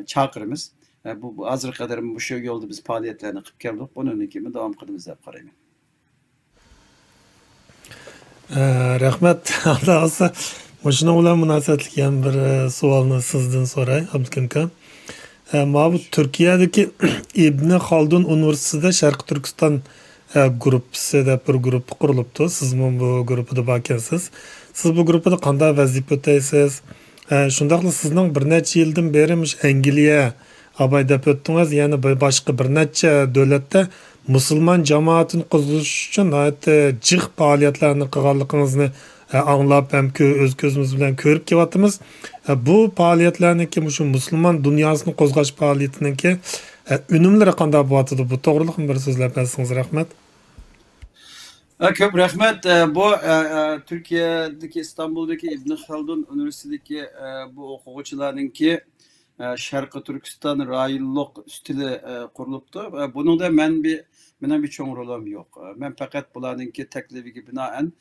chaqiramiz. Bu azır kadar bu şu yolda biz faaliyetlerini qilib keldik. Bunun kimi devam qilamiz deb qarayman. Rahmat. Alda olsa, shuna bilan munosabatli ham bir savolni sizdan so'ray, Abdukin aka. Bu Turkiyadagi Ibn Khaldun Universitetida Sharq Turkiston gruppasi deb bir guruh qurilibdi. Siz bu guruhda bor ekansiz. Siz bu guruhda qanday vazifa o'taysiz? Shundaqla sizning bir necha yildan beri Angliya abay deb o'tdingiz, ya'ni boshqa bir necha davlatda musulmon jamoatini qo'zg'ash uchun jiq faoliyatlarni qilganligingizni anglab ham o'z ko'zimiz bilan ko'rib kelyapmiz. Bu faoliyatlarniki shu musulmon dunyosini qo'zg'ash faoliyatiniki unumlari qanday bo'lyapti? Bu to'g'riliqmi bir so'zlab bersangiz rahmat. Ko'p rahmat. Bu Türkiye'deki İstanbul'daki İbn Khaldun Üniversitesi'ndeki bu o'quvchilarninki Şarkı Türkistan rayonluq stili qurilibdi. Bunun da mening bir cho'ng rolim yo'q. Men faqat bularninki taklifiga binoan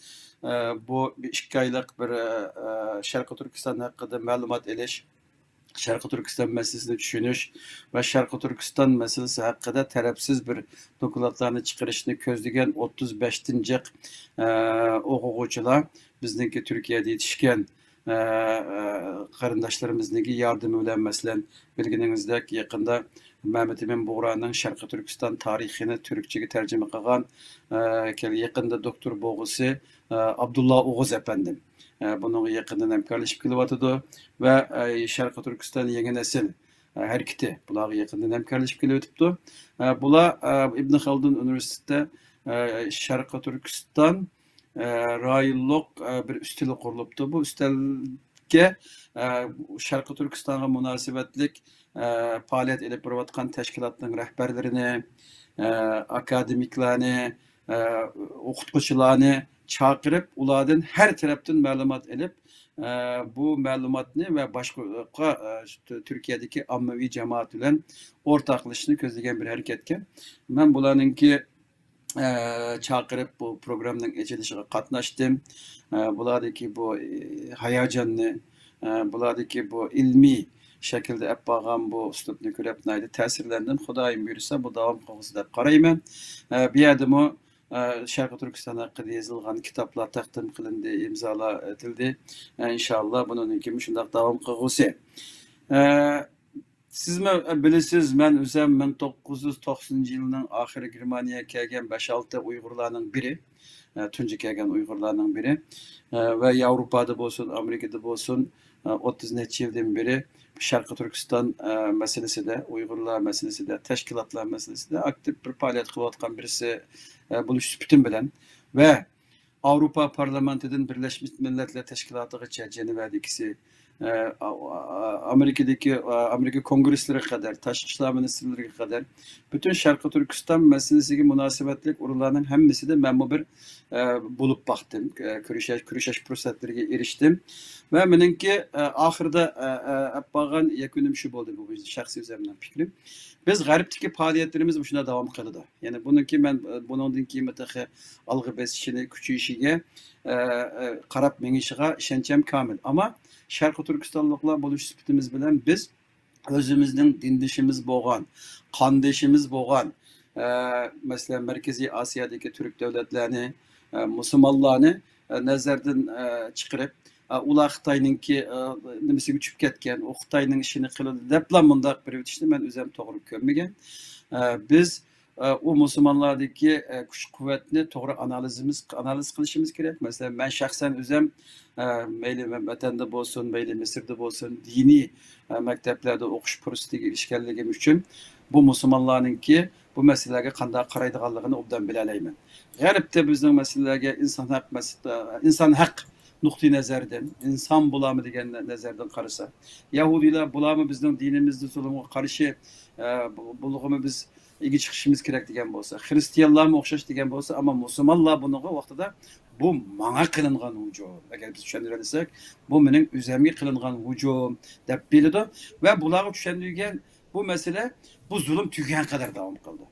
bu bir 2 oylik bir Şarkı Türkistan haqida ma'lumot olish, Şarkı Türkistan meselesini tushunish va Şarkı Türkistan meselesi haqida tarafsiz bir dokladlarni chiqarishni ko'zlagan 35-nji o'quvchilar bizniki Türkiye'de yetishgan qarindoshlarimizniki yordami bilan masalan bilganingizdek yaqinda Mehmet Emin Buğra'nın Şarkı Türkistan tarixini Türkçe'ye tercüme qilgan yaqinda doktor bo'lg'usi Abdullah Oğuz efendim. Bunun yaqindan hamkorlashib kelyapti ve Şarkı Türkistan yangi nesil hareketi bular yaqindan hamkorlashib kelyapti. Bular İbn Khaldun Üniversitesida Şarkı Türkistan rayonluq bir üsteli qurilibdi. Bu üstelge Şarkı Türkistan'a münasebetlik faaliyet elip borayotgan teşkilatning rahbarlarini, akademiklarni, o'qituvchilarni chaqirib, ulardan her tarafdan ma'lumot elip bu ma'lumotni ve başka Türkiye'deki ammaviy jamoat bilan o'rtoqlashishni ko'zlagan bir hareketken. Men bularninki chaqirib bu programning ichilishiga qatnashdim. Bulardagi bu hayajonni, bulardagi bu ilmiy shaklda olib borgan bu uslubni ko'rib ta'sirlandim. Xudoyim buyursa bu davom qilsin deb qarayman. Bu yerdami Şarkı Türkistan haqida yozilgan kitoblar taqdim qilindi, imzolar etildi. İnşallah bunun kimi shunday davom qilg'usi. Siz mi bilesiz, ben o'zim 1990 yılının ahiri Germaniyaga kelgan 5-6 Uyg'urlarning biri, tunji kelgan Uyg'urlarning biri ve Avrupa'da bo'lsin, Amerika'da bo'lsin 30 necha yildan beri Şarkı Türkistan meselesinde, Uyg'urlar meselesinde, teşkilatlar meselesinde aktif bir faaliyet qilayotgan birisi bo'lish sübutim bilan ve Avrupa Parlamentodan Birleşmiş Milletler Teşkilatı'gacha Jenevadagisi Amerika Kongreslere kadar, Tashqi ishlar ministrlariga kadar bütün Şarkı Türkistan meselesiga münasebetlik urlarning hammasi de men bu bir bo'lib baxtim, kurashash fursatlariga erishdim ve meningki oxirida bo'lgan yakunim shu bo'ldi. Bu shaxsiy o'zimning fikrim. Biz g'arbdagi faoliyatlarimiz shuna davom qiladi. Ya'ni buniki men bundan keyin alg'i besishini, kuchayishiga qarab menishiga ishonchim komil. Ama Şarkı Türkistanlıklar buluş sübutimiz bilen biz özümüzün dindişimiz bo'lgan, qondoshimiz bo'lgan mesela Merkezi Asya'daki Türk devletlerini, Müslümanlarni nazardan chiqarib, ular Xitoyninki nimasiga uchib ketgan, o Xitoyning ishini qildi deb mundaq bir o'tishni men o'zim to'g'ri ko'rmagan. Biz o Müslümanlardaki kuch quvvatni to'g'ri analiz qilishimiz kerak. Mesela men shaxsan o'zim mayli vatanda bo'lsin, mayli Misrda bo'lsin, diniy maktablarda o'qish fursatiga erishganligim uchun bu musulmonlarningki bu masalaga qanday qaraydiganligini obdan bila olmayman. G'arbda bizning masalalarga inson haq nuqtai nazardan, inson bo'lami degan nazardan qarasa, Yahudiylar bo'lami bizning dinimizda zulmga qarshi bulg'imi biz ega chiqishimiz kerak degan bo'lsa, xristianlarga o'xshash degan bo'lsa, ammo musulmonlar bunga vaqtida bu menga qilingan hujum. Agar biz tushuntirsak, bu mening o'zimga qilingan hujum deb biladi va bularga tushuntirgan bu masala bu zulm tugagan qadar davom qildi.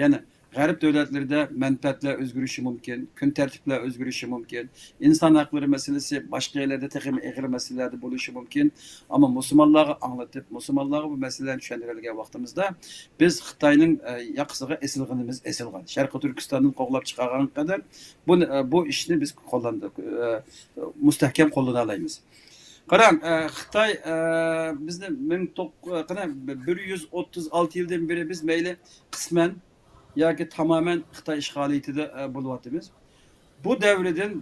Ya'ni G'arb davlatlarida manfaatlar o'zgarishi mumkin, kun tartiblar o'zgarishi mumkin, inson haqlari masalasi boshqa yerlarda texnik og'ir masalalarda bo'lishi mumkin, ammo musulmonlarga anglatib, musulmonlarga bu masalalarni tushuntirgan vaqtimizda biz Xitoyning yoqasiga esilgan. Sharqiy Turkistonni qo'g'lab chiqargan qadar bu ishni biz qo'llandik, mustahkam qo'llana olamiz. Qarang, Xitoy bizni 136 yildan beri biz mayli qisman yoki tamamen Xitoy ishg'oliyatida bo'lyapmiz. Bu davrdan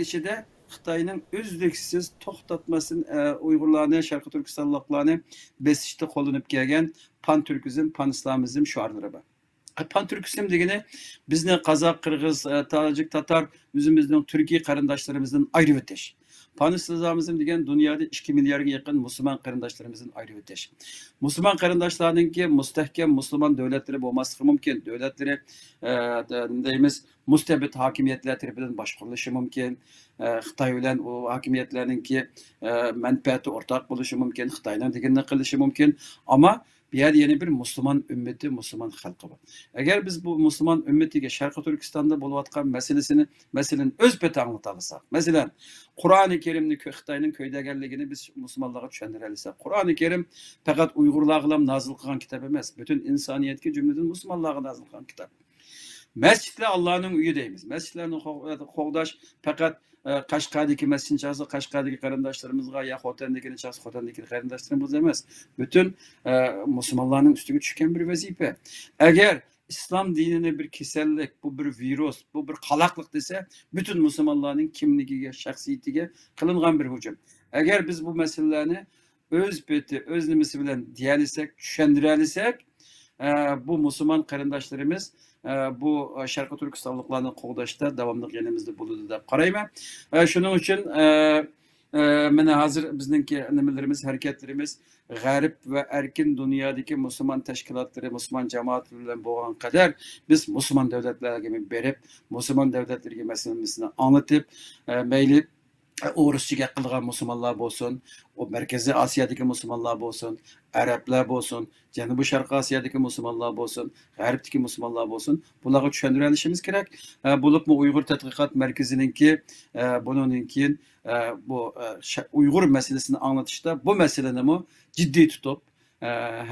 ichida Xitoyning uzluksiz to'xtatmasin Uyg'urlarni, Sharqiy Turkistonliklarni besishda qo'llanib kelgan pan-turkizm, pan-islomizm shiorlari bor. Pan-turkizm degani bizni qozoq, qirg'iz, tojik, tatar, o'zimizning turkiy qarindoshlarimizdan ayirib o'tish. Pan-islomizm degan dunyoda 2 milliardga yaqin musulmon qarindoshlarimizdan ayirib o'tish. Musulmon qarindoshlarningki mustahkam musulmon davlatlari bo'lmasligi mumkin. Davlatlari deymiz mustabid hokimiyatlar tarafidan boshqarilishi mumkin. Xitoy bilan u hokimiyatlarningki manfaati o'rtoq bo'lishi mumkin. Xitoyning deganini qilishi mumkin. Ammo bu yerda yana bir musulmon ummati, musulmon xalqi bor. Agar biz bu musulmon ummatiga Sharqiy Turkistonda bo'layotgan masalan o'z peti anglata olsak, masalan Qur'oni Karimni Xitoyning ko'ydaganligini biz musulmonlarga tushuntira olsak, Qur'oni Karim faqat Uyg'urlarga nozil qilgan kitob emas, butun insoniyatga jumladan musulmonlarga nozil qilgan kitob. Masjidlar Allohning uyi deymiz. Masjidlarni qo'g'dash faqat Qashqardagi masjidlarga, Qashqardagi qarindoshlarimizga, ya Xotandagi qarindoshlarimiz emas, butun musulmonlarning ustiga tushgan bir vazifa. Agar islom dinini bir kasallik, bu bir virus, bu bir qaloqlik desa, butun musulmonlarning kimligiga, shaxsiyatiga qilingan bir hujum. Agar biz bu masalalarni o'z peti, o'z nimasi bilan deyalisak, tushundira olsak, bu musulmon qarindoshlarimiz bu Sharqiy Turkistonliklarni qo'g'dashda davomli yanimizda bo'ladi deb qarayman. Shuning uchun mana hozir bizningki nimalarimiz, harakatlarimiz g'arb va erkin dunyodagi musulmon tashkilotlari, musulmon jamoatlari bilan bo'lgan qadar biz musulmon davlatlarga berib, musulmon davlatlarga masalamizni anlatib, mayli O'rischaga qilgan musulmonlar bo'lsin, o Markaziy Osiyodagi musulmonlar bo'lsin, arablar bo'lsin, Janubiy Sharqiy Osiyodagi musulmonlar bo'lsin, g'arbdagi musulmonlar bo'lsin, bularga tushuntira olishimiz kerak. Bo'libmi Uyg'ur tadqiqot markazininki bundan keyin bu Uyg'ur masalasini anglatishda bu masalani jiddiy tutib,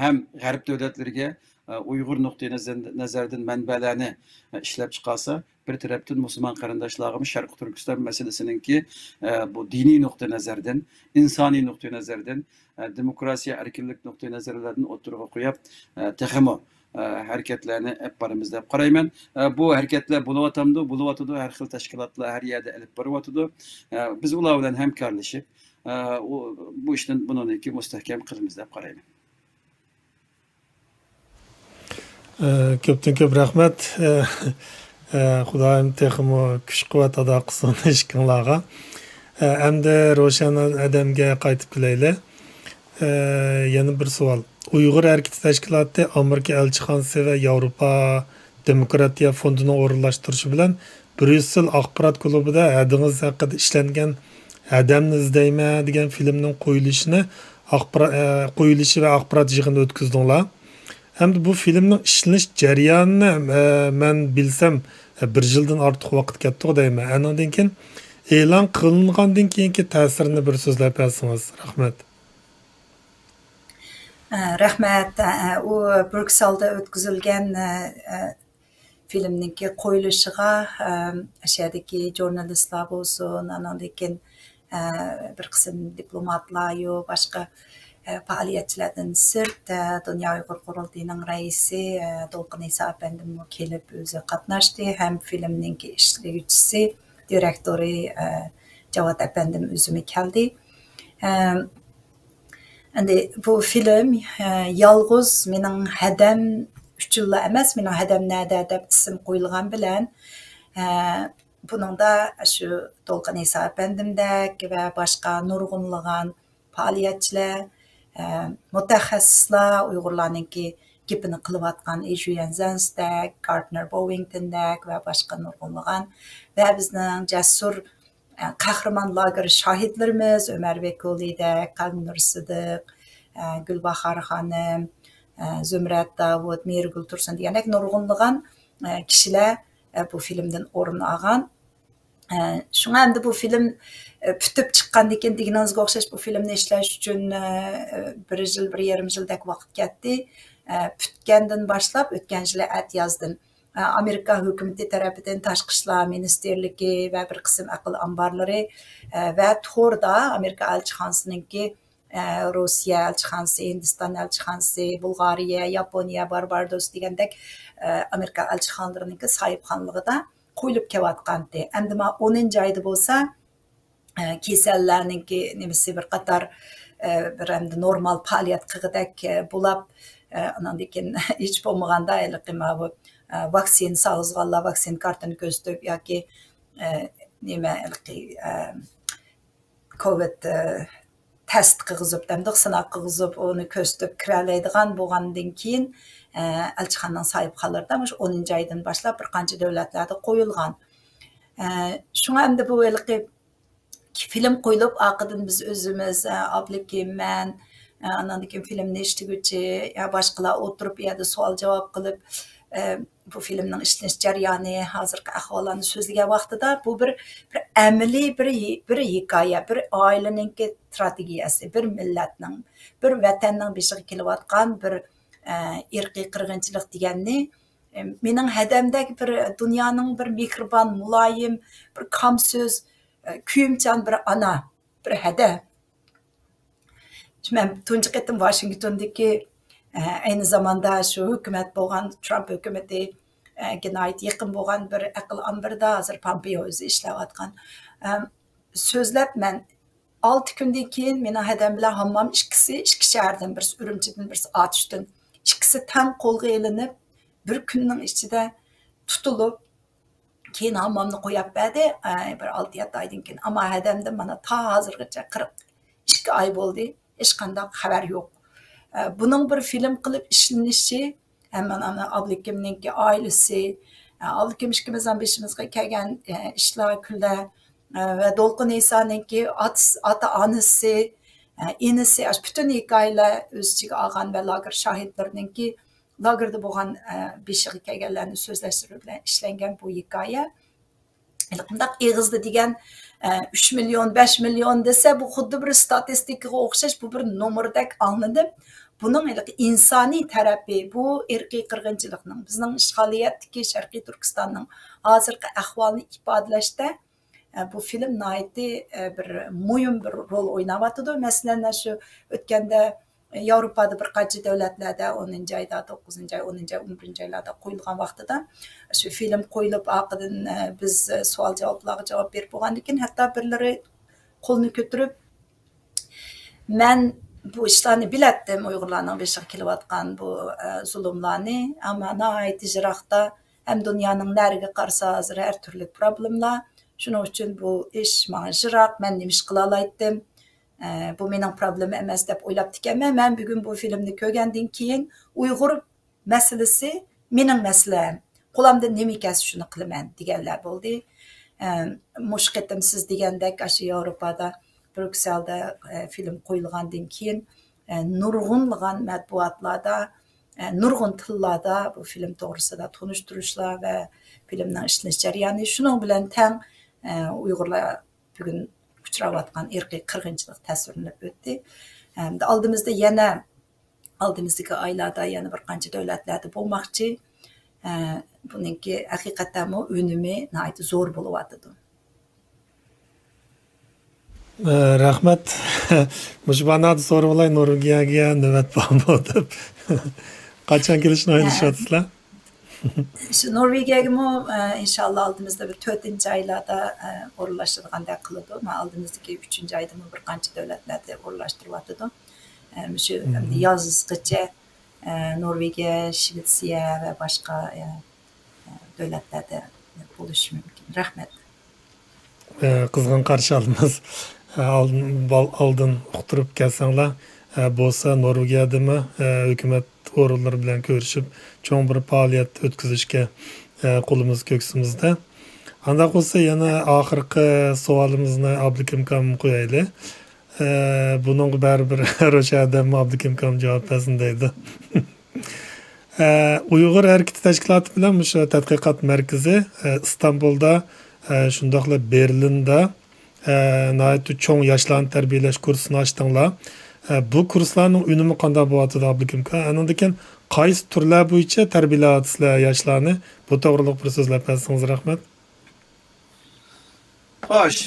ham g'arb davlatlariga Uyg'ur nuqtai nazaridan manbalarni ishlab chiqarsa, bir tarafdan musulmon qarindoshlarimiz Sharqiy Turkiston masalasiningki bu diniy nuqtai nazardan, insoniy nuqtai nazardan, demokratiya, erkinlik nuqtai nazarlaridan o'tirg'a qo'yib, texmo harakatlarni olib boramiz deb qarayman. Bu harakatlar bo'layotdi, har xil tashkilotlar har yerda olib boryotdi. Biz ular bilan hamkorlashib, bu ishni buniki mustahkam qilamiz deb qarayman. Ko'pdan ko'p rahmat. Xudoyim texmo kuch-quvvat ado qilsin ishqinglarga. Endi Ro'shan Adamga qaytib kelaylik. Yana bir savol. Uyg'ur harakati tashkiloti Amerika elchixonasi va Yevropa demokratiya fondining o'rinlashtirishi bilan Bryussel axborot klubida adingiz haqida ishlangan Adamni izlayman degan filmning qo'yilishi va axborot yig'ini o'tkazdinglar. Hamda bu filmning ishlanish jarayonini men bilsam bir yildan ortiq vaqt ketdi deyman. Andan keyin e'lon qilingandan keyingi ta'sirini bir so'zlab bersangiz. Rahmat. Rahmat. U Brukselda o'tkazilgan filmning qo'yilishiga ashadagi jurnalistlar bo'lsin, andan keyin bir qism diplomatlar yo boshqa Faaliyetçilerden sırt Dünya Uyghur Kurultayı'nın reisi Dolqun İsa Efendim kelip özü qatnaştı. Hem filmnin işleyicisi, direktörü Cevat Efendim özümü keldi. Endi bu film yalğız mening hadam uchunla emas, mening hadam nada deb ism qo'yilgan bilan buningda shu Dolqun İsa Efendimdek va boshqa nurg'unlagan faoliyatchilar, mutaxassislar Uyg'urlarninki gapini qilayotgan Adrian Zansdek, Gardner Bowingtondek va boshqa nurg'unlagan va bizning jasur qahramon lager shohidlarimiz Ömer Bekulidek, Qalbinur Sidiq, Gulbahor xonim, Zumrat Davud, Mehrigul Tursun degandek nurg'unlagan kishilar bu filmdan o'rin olgan. Shunga endi bu film pütüp chiqqandan keyin deganingizga o'xshash bu filmni ishlash uchun 1 yildek vaqt ketdi. Pütgandan boshlab o'tgan yili atiyozdan Amerika hukumati tarafidan Tashqi ishlar ministerligi va bir qism aql ambarlari va to'rda Amerika elchixonasiniki Rossiya elchixonasi, Hindiston elchixonasi, Bulgariya, Yaponiya, Barbados degandek Amerika elchixonalarininki sohibxonligida qo'yilib kelayotgandi. Endi 10 oyda bo'lsa kasallarninki nimasi bir qator bir endi normal faoliyat qilg'idak bo'lib, undan keyin hech bo'lmaganda bu vaksin sog'izganlar vaksin kartini ko'rsatib yoki nima COVID test qilg'izib, endi sinov qilg'izib, uni ko'rsatib kiralaydigan bo'lgandan keyin elchixonaning sohibxonlarida 10 oydan boshlab bir qancha davlatlarda qo'yilgan. Shunga endi bu film qo'yilib, oqidan biz o'zimiz, Ablikim, men, undan keyin filmni ishtirguvchi boshqalar o'tirib, u yerda savol javob qilib, bu filmning ishlanish jarayoni, hozirgi ahvollarni so'zlagan vaqtida bu bir amaliy bir hikoya, bir oilaninki strategiyasi, bir millatning, bir vatanning beshiga kelayotgan bir irqiy qirg'inchilik deganni mening hadamdagi bir dunyoning bir mehribon, muloyim, bir kamso'z, kuyimchan bir ana, bir hada. Men tunji qatim Washingtondagi ayni zamanda shu hukumat bo'lgan Trump hukumati ginoyat yaqin bo'lgan bir aql ambarda hozir Pompeo o'zi ishlayotgan. So'zlab men 6 kundan keyin mening hadam bilan hammam ikki shahardan birisi Urumchidan birisi Otishdan ikkisi tam qo'lga ilinib bir kunning ichida tutilib keyin hammamni qo'yib berdi bir 6-7 oydan keyin. Ammo hadamda mana ta hozirgacha 42 oy bo'ldi, hech qanday xabar yo'q. Bunun bir film qilib ishlanishi hemen Ablikimninki ailesi, Ablikim ishimizdan beshimizga kelgan ishlar kunlar va Dolqun İsa'ninki ota-onasi, inisi, bütün hikoyalar o'z ichiga olgan va lager shohidlarininki lagerda bo'lgan beshiga kelganlarni so'zlashtirish bilan ishlangan bu hikoya. Bundaq eg'izda degan 3 million, 5 million desa bu xuddi bir statistikaga o'xshash, bu bir nomerdek anladim. Bunun insani tarafi, bu irqiy qirg'inchilikning, bizning ishg'oliyatdagi Sharqiy Turkistonning hozirgi ahvolini ifodalashda bu film nihoyatda bir muhim bir rol o'ynayotdi. Masalan, shu o'tganda Yevropada bir qancha davlatlarda 10-oyda, 9-oy, 10-oy, 11-oylarda qo'yilgan vaqtida shu film qo'yilib, oqidan biz savol javoblarga javob berib bo'lgandan keyin hatto birlari qo'lni ko'tarib men bu ishlarni bilatdim, Uyg'urlarning beshiga kelayotgan bu zulmlarni, ammo nihoyat jiroqda ham dunyoning nariga qarasa hozir har turli problemlar. Shuning uchun bu ish menga jiroq, men nima ish qila oldim? Bu mening problemim emas deb o'ylab ekanman. Men bugun bu filmni ko'rgandan keyin Uyg'ur masalasi mening masalam. Qo'limdan nima kelsa shuni qilaman deganlar bo'ldi. Mush qatim siz degandek shu Yevropada Brükselda film qo'yilgandan keyin nurg'unlagan matbuotlarda, nurg'un tillarda bu film to'g'risida tunishtirishlar va filmning ishlanish jarayoni shuning bilan tang Uyg'urlar bugun uchrayotgan irqiy qirg'inchilik tasvirlanib o'tdi. Oldimizdagi oylarda yana bir qancha davlatlarda bo'lmoqchi. Buningki haqiqatan unumi nihoyat zo'r bo'lyotdi. Rahmat. Mush bana da soru olay Norvegiyaga navbat bo'ldi. Qachon kelishni o'ylashyapsizlar? Şu Norvegiyagami inşallah aldığımızda bir 4. aylarda o'rinlashtirgandek qiladi. Ma aldığımızdaki 3. ayda bir qancha davlatlarda o'rinlashtiryapti. Şu yozgacha Norvegiya, Shvetsiya va boshqa davlatlarda bo'lishi mumkin. Rahmat. Qizg'in qarshi olamiz. Oldin uqtirib kelsanglar bo'lsa Norvegiyadami hukumat o'rinlari bilan ko'rishib cho'ng bir faoliyat o'tkazishga qo'limiz ko'ksimizda. Anda bo'lsa yana oxirgi savolimizni Abdukim qo'yaylik. Buning baribir Roshadam Abdukim javob bersin deydi. Uyg'ur harakati tashkiloti bilan o'sha tadqiqot markazi Istanbulda shundoqla Berlinda nihoyatda cho'ng yoshlarni tarbiyalash kursini ochdinglar. Bu kurslarning unumi qanday bo'lyapti Abdukim aka? Andan keyin qaysi turlar bo'yicha tarbiyalayapsizlar yoshlarni? Bu to'g'riliq bir so'zlab bersangiz rahmat. Xo'sh,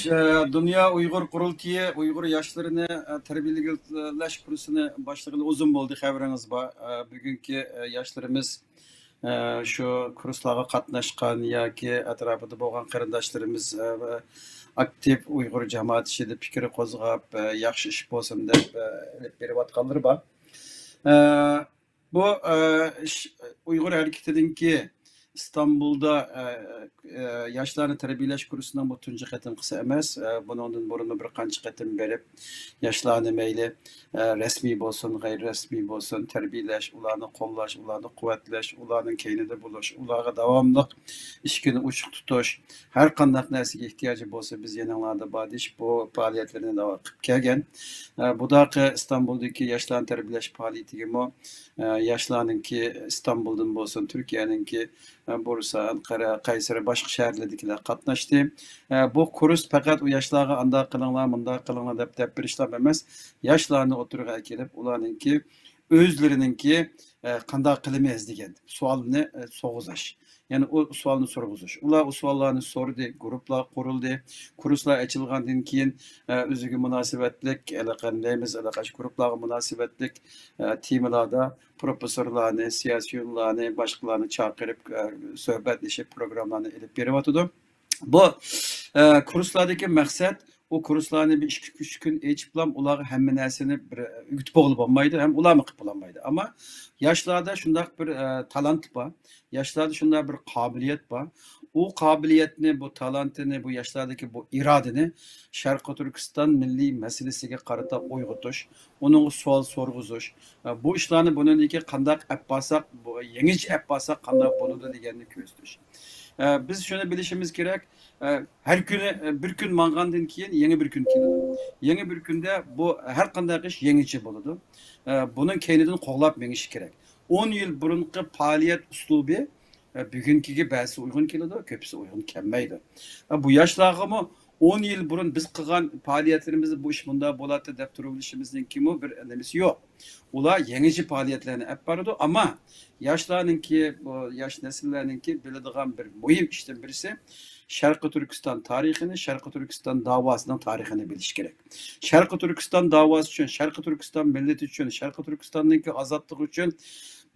Dünya Uyg'ur qurultiyi Uyg'ur yoshlarını tarbiyalash kursini boshlagani uzun bo'ldi, xabaringiz bor. Bugungi yoshlarimiz şu kurslarga qatnashgan yoki atrofida bo'lgan qarindoshlarimiz aktiv Uyg'ur jamoat ishida fikri qo'zg'ab, yaxshi ish bo'lsin deb berayotganlar bor. Bu Uyg'ur harakatidagi İstanbul'da yaşlarını terbiyeleş kursundan bu tuncu qetim qısa emas. Bunun burunlu bir qancha qetim berip yaşlarını meyli resmi bolsun, gayri resmi bolsun terbiyeleş, ularını qollaş, ularını quvvetleş, ularının keynide buluş, ularga davamlıq işkini uçuk tutuş, her qandaq narsaga ihtiyacı bolsa biz yanılarda badiş bu faaliyetlerini davam qilib kelgan. Bu da İstanbul'daki yaşlarını terbiyeleş faaliyetiga mo yaşlarınki İstanbul'dan bolsun, Türkiye'ninki Bursa, Ankara, Kayseri, başka şehirlerdekiler qatnaştı. Bu kurs fakat o yaşlarga anda qılыңlar, munda qılыңlar dep bir işlem emas. Yaşlarını oturuğa kelip, ularınki özlerininki qanday qilamiz degan savolni so'g'izish. Yani o sualını sorguzuş. Ular o suallarını sordu, gruplar kuruldu. Kurslar açılgandan keyin özüge münasebetlik, alaqandaymiz, alaqaş gruplarga münasebetlik temalarda professorlarni, siyasiyonlarni, başkalarını çağırıp söhbetleşip programlarını elip beriyotidu. Bu kurslardaki maksat o kurslarını bir 2-3 gün eçiplam ular hemme narsani bir ütüp bo'lib olmaydi, hem ular mı qilib olmaydi. Ama yaşlarda şundak bir talant var. Yaşlarda şundak bir kabiliyet var. O kabiliyetini, bu talantını, bu yaşlardaki bu iradeni Şarkı Türkistan milli meselesiga qarata uyg'otish, onun sual sorguzuş. Bu işlerini bununki qanday yapsak, bu yeniç yapsak qanday bo'ladi deganni ko'zlash. Biz şunu bilişimiz gerek. Her günü bir gün mangandan keyin yeni bir gün keladi. Yeni bir günde bu her qanday iş yeniçe bo'ladi. Bunun keynidan qo'llab menish kerak. 10 yıl burunqi faaliyet uslubi bugungiga ba'zi uygun keladi, ko'pisi uygun kelmaydi. Bu yoshlarga 10 yıl burun biz qilgan faaliyetlerimizni bu ish bunda bo'ladi deb turishimizning bir nimasi yo'q. Ular yenici faaliyetlerini hep barıdı ama yaşlarınki, bu yaş nesillerinki biladigan bir muhim işten birisi Şarkı Türkistan tarihini, Şarkı Türkistan davasının tarihini biliş gerek. Şarkı Türkistan davası için, Şarkı Türkistan milleti için, Şarkı Türkistan'daki azatlık için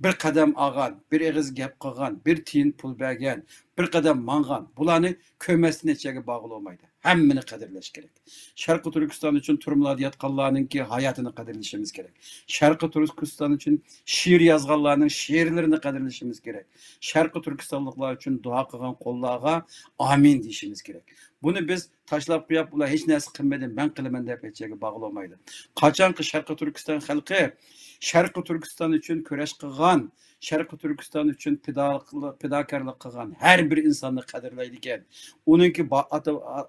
bir qadam ağan, bir eğiz gap qilgan, bir tiyin pul bergen, bir qadam mangan. Bularni kömesine içeri bağlı olmaydı. Hemmini qadrlash kerak. Şarkı Türkistan için turumlarda yatqanlarninki hayatını qadrlashimiz kerak. Şarkı Türkistan için şiir yazganlarning şiirlerini qadrlashimiz kerak. Şarkı Türkistanlıklar için dua qilgan qo'llarga amin deyishimiz kerak. Bunu biz tashlab qo'yib, ular hech narsa qilmadim, men qilaman deb hechga bağlı olmaydi. Qachonki Şarkı Türkistan xalqi Şarkı Türkistan için kurash qilgan, Şarkı Türkistan için fidokorlik qilgan her bir insonni qadrlaydi ekan, uningki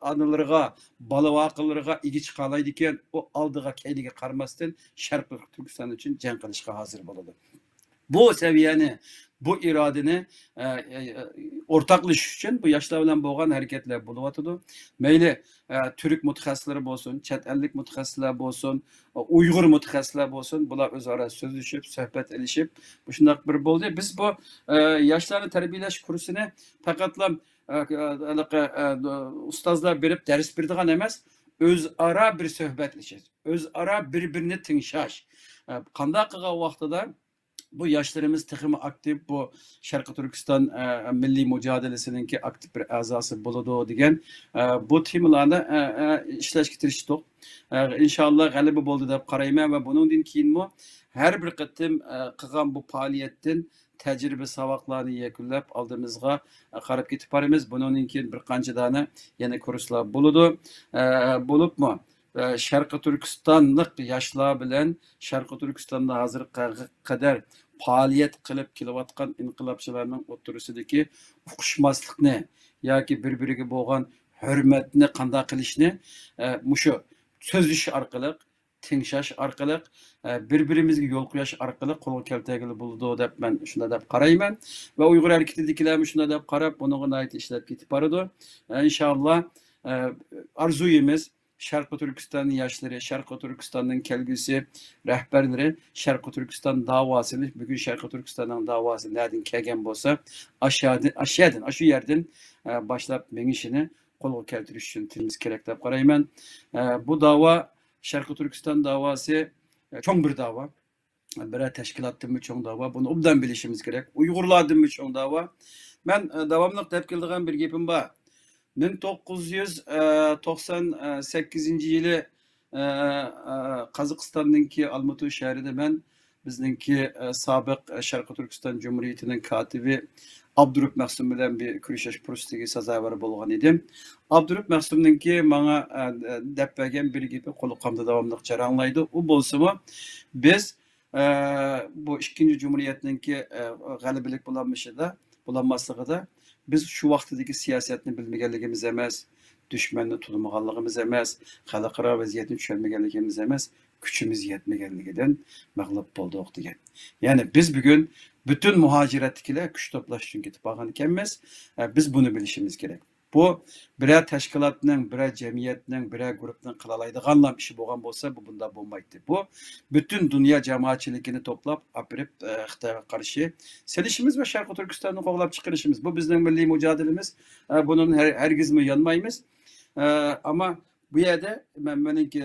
analarga, balavoqlarga igi chiqalaydi ekan, o aldıga keyliga qaramasdan Şarkı Türkistan için jang qilishga hozir bo'ladi. Bu seviyeni, bu iradeni ortaklaşış için bu yaşlar bilan bo'lgan hareketler bo'lyapti. Meyli Türk mutaxassislar bo'lsin, chet ellik mutaxassislar bo'lsin, Uyg'ur mutaxassislar bo'lsin, bular o'zaro so'zlashib, suhbat elishib, bu shunday bir bo'ldi. Biz bu yoshlarni tarbiyalash kursini faqatlam ustozlar berib dars beradigan emas, özara bir söhbetleşiş, özara birbirini tinşaş. Qandaq qilgan vaqtida bu yaşlarımız texmi aktif, bu Şarkı Türkistan milli mücadelesininki aktif bir azası buludu degan bu temalarni ishlashga tirishdik. İnşallah g'alaba bo'ldi deb qarayman va bundan keyinmi har bir qatim qilgan bu faoliyatdan tajriba saboqlarni yakunlab oldimizga qarab ketib boramiz. Bundan keyin bir qancha dona yana kurslar bo'ladi. Bo'libmi Şarkı Türkistanlık yaşlar bilen Şarkı Türkistan'da hazır kadar faaliyet qilib kelayotgan inqilobchilarning o'tirisidagi uqishmaslikni yoki bir-biriga bo'lgan hurmatni qanday qilishni mushu so'zlish orqali, tingshash orqali, bir-birimizga yo'l qo'yish orqali qo'lga keltirgili bo'ldi deb men shunday deb qarayman va Uyg'ur harakatidagilar shunday deb qarab bunga ishlab ketib boradi. Inshaalloh arzuyimiz Şarkı Türkistan'ın yaşları, Şarkı Türkistan'ın kelgüsü, rehberleri, Şarkı Türkistan davasını, bugün Şarkı Türkistan'ın davası nereden kelgen bolsa, aşağıdan, aşı yerden başlayıp menişini kolga keltiriş için timiz gerek dep qarayman. Bu dava, Şarkı Türkistan davası çok bir dava. Birer teşkilattan bir çok dava. Bunu obdan bilişimiz gerek. Uygurlardan bir çok dava. Ben davamlıq dep keldiğim bir gepim var. 1998 yılı Kazakistan'daki Almatı şehrinde ben bizdeki sabık Şarkı Türkistan Cumhuriyeti'nin katibi Abdurrahman Mahsum bilen bir kuruşaş prosesindeki sazavarı bolgan idim. Abdurrahman Mahsum'unki bana dep bergen bir gibi kolukamda davamlıq jaranlaydı. O bolsa mı biz bu ikinci Cumhuriyeti'ninki galibilik bulanmaslığı da biz şu vaqtdagi siyosatni bilmaganligimiz emas, dushmanni tutmaganligimiz emas, xalqaro vaziyatni tushunmaganligimiz emas, kuchimiz yetmaganligidan mag'lub bo'ldik degan. Ya'ni biz bugun bütün muhojiratdagilar kuch to'plash uchun ketib qolgan ekanmiz. Biz bunu bilishimiz kerak. Bu birer teşkilatning, birer cemiyetning, birer grupning qila oladigan ishi bo'lgan bo'lsa, bu bunda bo'lmaydi. Bu bütün dünya jamoatchiligini to'plab, apirib Xitoyga qarshi selishimiz va Sharq Turkistonni qo'g'lab chiqarishimiz. Bu bizning milliy mujohadamiz. Bunun hergiz mi yanmaymiz. Ama bu yerda meniki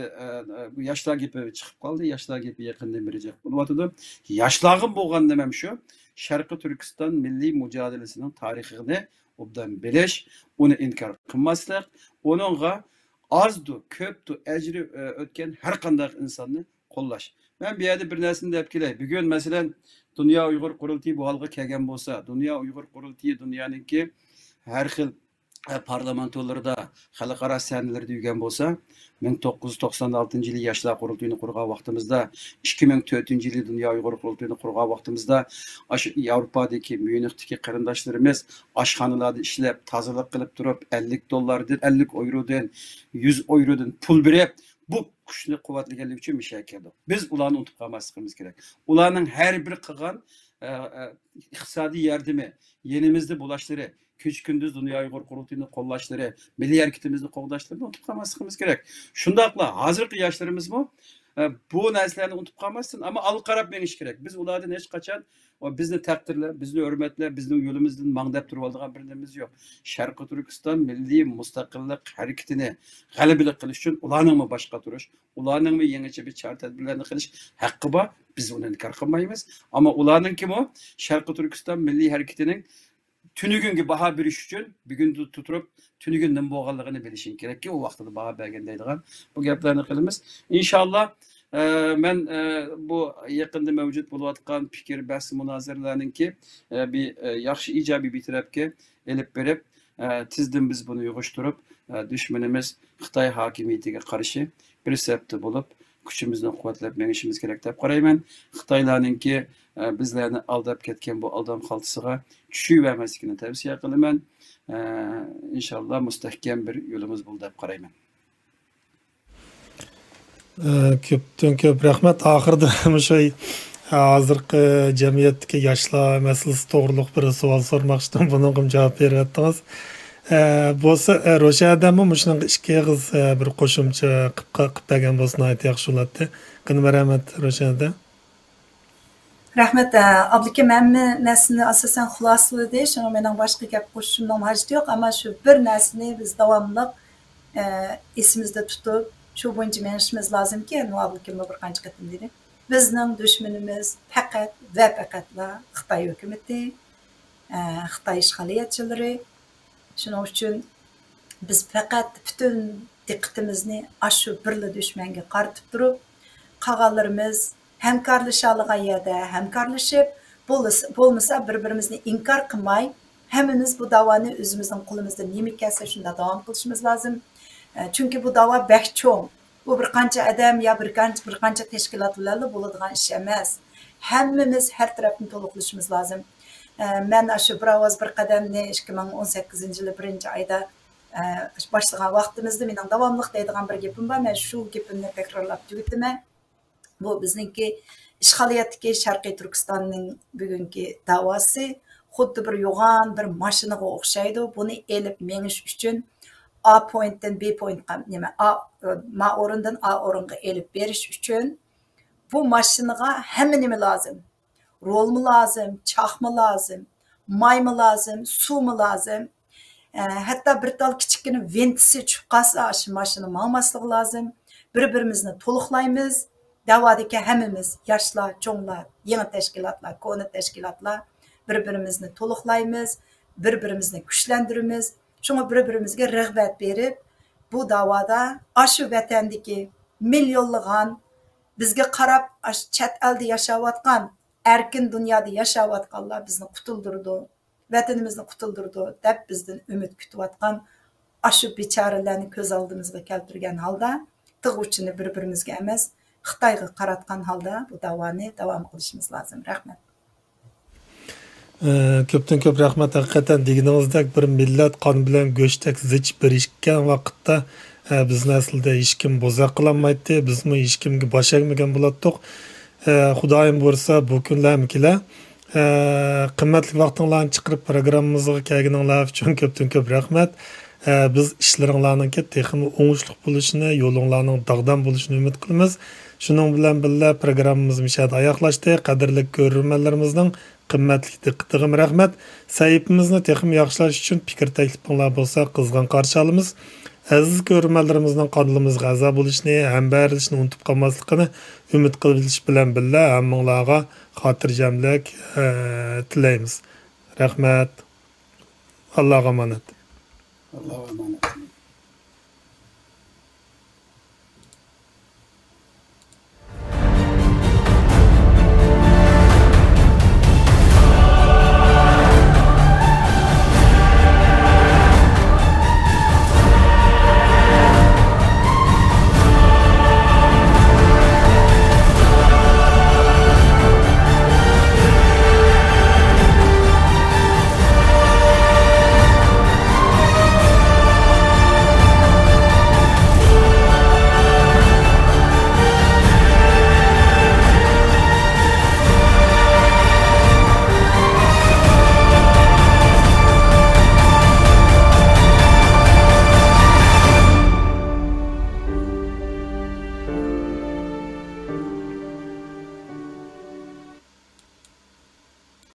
bu yoshlar gapi chiqib qoldi. Yoshlar gapi yaqindan beri bo'lyapti. Yoshlarga bo'lgan nimam shu. Sharq Turkiston milliy mujohadasining tarixini obdan bilish, onu inkar qilmaslik, onunğa azdu, köptu, ecri ötken her qanday insanı qo'llash. Ben bir yerde bir narsani deb kelay. Bugun masalan Dünya Uyg'ur qurultiyi bu holga kelgan bo'lsa, Dünya Uyg'ur qurultiyi dunyoninki har xil parlamentolarda, xalqaro sahnalarda yurgan bo'lsa, 1996 yılı Yaşlar Qurultayını qurgan vaqtimizda, 2004 yılı Dünya Uyg'ur qurultayını qurgan vaqtimizda, Avrupa'daki, Münix'teki qarindoshlarimiz oshxonalarda ishlab, tozalik qilib turib, $50, 50 eurodan, 100 eurodan pul berib, bu kuchni quvvatlaganlik uchun misha keldi. Biz ularni unutib qolmasligimiz kerak. Ularning har bir qilgan iqtisodiy yordami, yenimizde bulaşları, Küç gündüz Dünya Uyg'ur qurultayını qo'llashları, milliy hareketimizni qo'llashlarni unutib qolmasligimiz kerak. Shundaqla hozirgi yoshlarimiz bu narsalarni unutib qolmassin, ama al qarab menish kerak. Biz ulardan hech qachon bizni taqdirlar, bizni hurmatlar, bizning yo'limizdan mangdab turib oladigan bir narimiz yo'q. Sharq Turkiston milliy mustaqillik harakatini g'alabalik qilish uchun ularning boshqa turish, ularning yangicha bir chora-tadbirlarni qilish haqqi bor. Biz uni inkor qilmaymiz, ama ularning kim o? Sharq Turkiston milliy harakatining tünügünge baha bir iş için bir gün tutup tünügünden boğalığını bilişin gerek ki o vaxtda baha belgendeydiğen bu gaplarını kılımız. İnşallah ben bu yakında mevcut buluvatkan fikir bahsi münazirlerinin ki bir yaxşı icabi bitirip ki elip verip tizden biz bunu yoğuşturup düşmanımız Xitay hakimiyetiga karşı bir sebepte bulup kuchimizni quvvatlab menishimiz kerak deb qarayman. Xitoylarninki bizlarni aldab ketgan bu aldam xaltisiga tushib tavsiya qilaman. İnşallah mustahkam bir yo'limiz bo'ldi deb qarayman. Ko'pdan ko'p rahmat. Oxirida o'sha hozirgi jamiyatdagi yoshlar masalasi to'g'riliq bir savol so'ramoqchidim. Bunga javob beryapsiz. Bo'lsa Ro'shadami shunaqa ikki og'iz bir qo'shimcha qilib bergan bo'lsa yaxshi bo'lardi. Qani rahmat Ro'shada. Rahmat. Abdukim hamma narsani asosan xulosaladi. Shuni mening boshqa gap qo'shishimning hojati yo'q, ammo shu bir narsani biz davomli esimizde tutup şu boyunca menişimiz lazım ki muhabbetim bir qancha qatim dedi. Bizning düşmanımız faqat ve faqatla Xitoy hükümeti, Xitoy işgaliyatçıları. Şunun için biz faqat bütün diqqatimizni aşu birli düşmanga qaratib turib, qolganlarimiz hamkorlashalig'a yerda hamkorlashib, bo'lmasa bir-birimizni inkor qilmay, hammamiz bu davoni o'zimizning qo'limizdan nima kelsa shunda davom qilishimiz lozim. Chunki bu davo bek cho'ng. Bu bir qancha odam yo bir qancha tashkilot bilan bo'ladigan ish emas. Hammamiz har tarafni to'liqlashimiz lozim. Men shu bir ovoz bir qadamni 2018-yili 1-oyda boshlagan vaqtimizda mening davomli deydigan bir gapim bor. Men shu gapimni takrorlab tugataman. Bu bizningki ishg'oliyatdagi Sharqiy Turkistonning bugungi davosi xuddi bir yo'g'on bir mashinaga o'xshaydi. Buni elib menish uchun A pointdan B pointga ma o'rindan A o'ringa elib berish uchun bu mashinaga hamma nima lozim? Rolmi lozim, chaqmi lozim, maymi lozim, suvmi lozim. Hatta bir tal kichikina ventisi chiqib qolsa, shu mashina ma'masligi lozim. Bir-birimizni to'liqlaymiz. Davadaki hammamiz, yoshlar, cho'nglar, yangi tashkilotlar, ko'ni tashkilotlar bir-birimizni to'liqlaymiz, bir-birimizni kuchlantiramiz. Shunga bir-birimizga rag'bat berib, bu davoda ashu vatandagi millionlagan bizga qarab chet elda yashayotgan, erkin dunyoda yashayotganlar bizni qutuldirdi, vatanimizni qutuldirdi deb bizdan umid kutayotgan ashu bechoralarni ko'z oldimizga keltirgan holda tig'uchini bir-birimizga emas, Xitoyga qaratgan holda bu davoni davom qilishimiz lozim. Rahmat. Ko'pdan ko'p rahmat. Haqiqatan deganingizdek bir millat qon bilan go'shtdek zich birishgan vaqtda bizni aslida hech kim bo'zaq qilolmaydi. Bizmi hech kimga bosh egmagan bo'ladiq. Xudoyim bo'lsa bu kunlarmikilar qimmatli vaqtinglarni chiqarib programmamizga kelganinglar uchun ko'pdan ko'p rahmat. Biz ishlaringlarning texnik o'ngishli bo'lishini, yo'linglarning dog'dan bo'lishini umid qilamiz. Shuning bilan birga programmamiz mishada oyoqlashdi. Qadrli ko'ruvchilarimizning qimmatli diqqatiga rahmat. Saytimizni texnik yaxshilash uchun fikr taklifinglar bo'lsa qizg'in qarshi olamiz. Aziz ko'ruvchilarimizning qonimizga a'zo bo'lishni, hambarlashni unutib qolmasligini umid qilish bilan birga hammanglarga xotirjamlik tilaymiz. Rahmat. Allohga omonat. Allohga emanet.